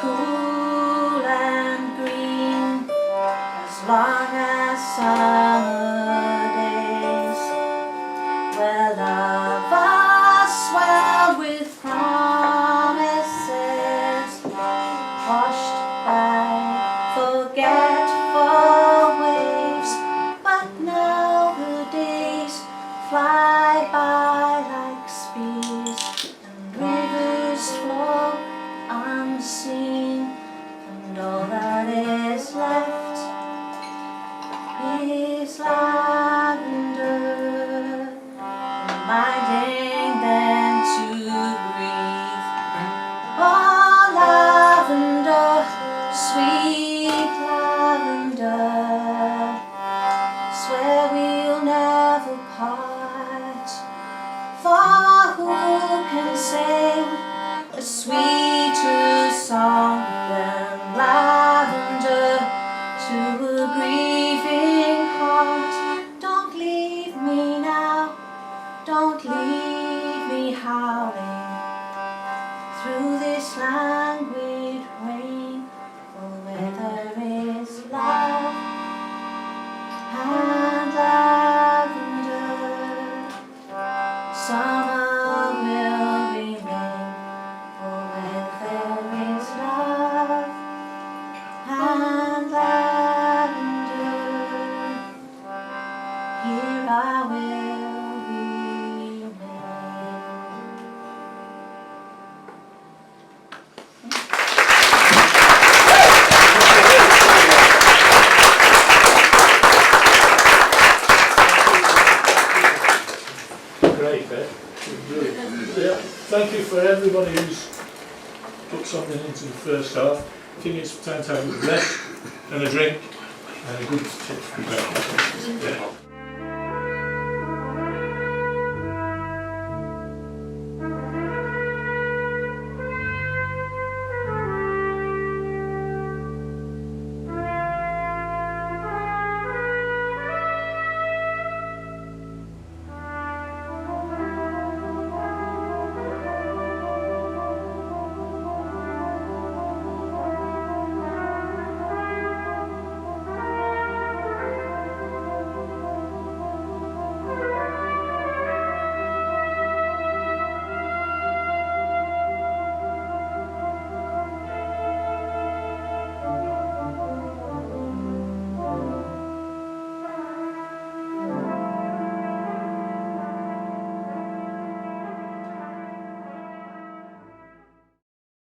cool and green, as long as summer days, where love was swelled with promises, washed by forgetful waves. But now the days fly by like spears, and rivers flow unseen, and all that is left is lavender, reminding them to breathe. Oh, lavender, sweet lavender, swear we'll never part. For who can sing a sweeter song than lavender to a grieving heart? Don't leave me now, don't leave me howling through this languid rain, for where there is love and lavender, summer will remain. For where there is love and lavender, here I will remain. Great, eh? Yeah. Thank you for everybody who's put something into the first half. I think it's time to have a rest and a drink and a good tip. Yeah.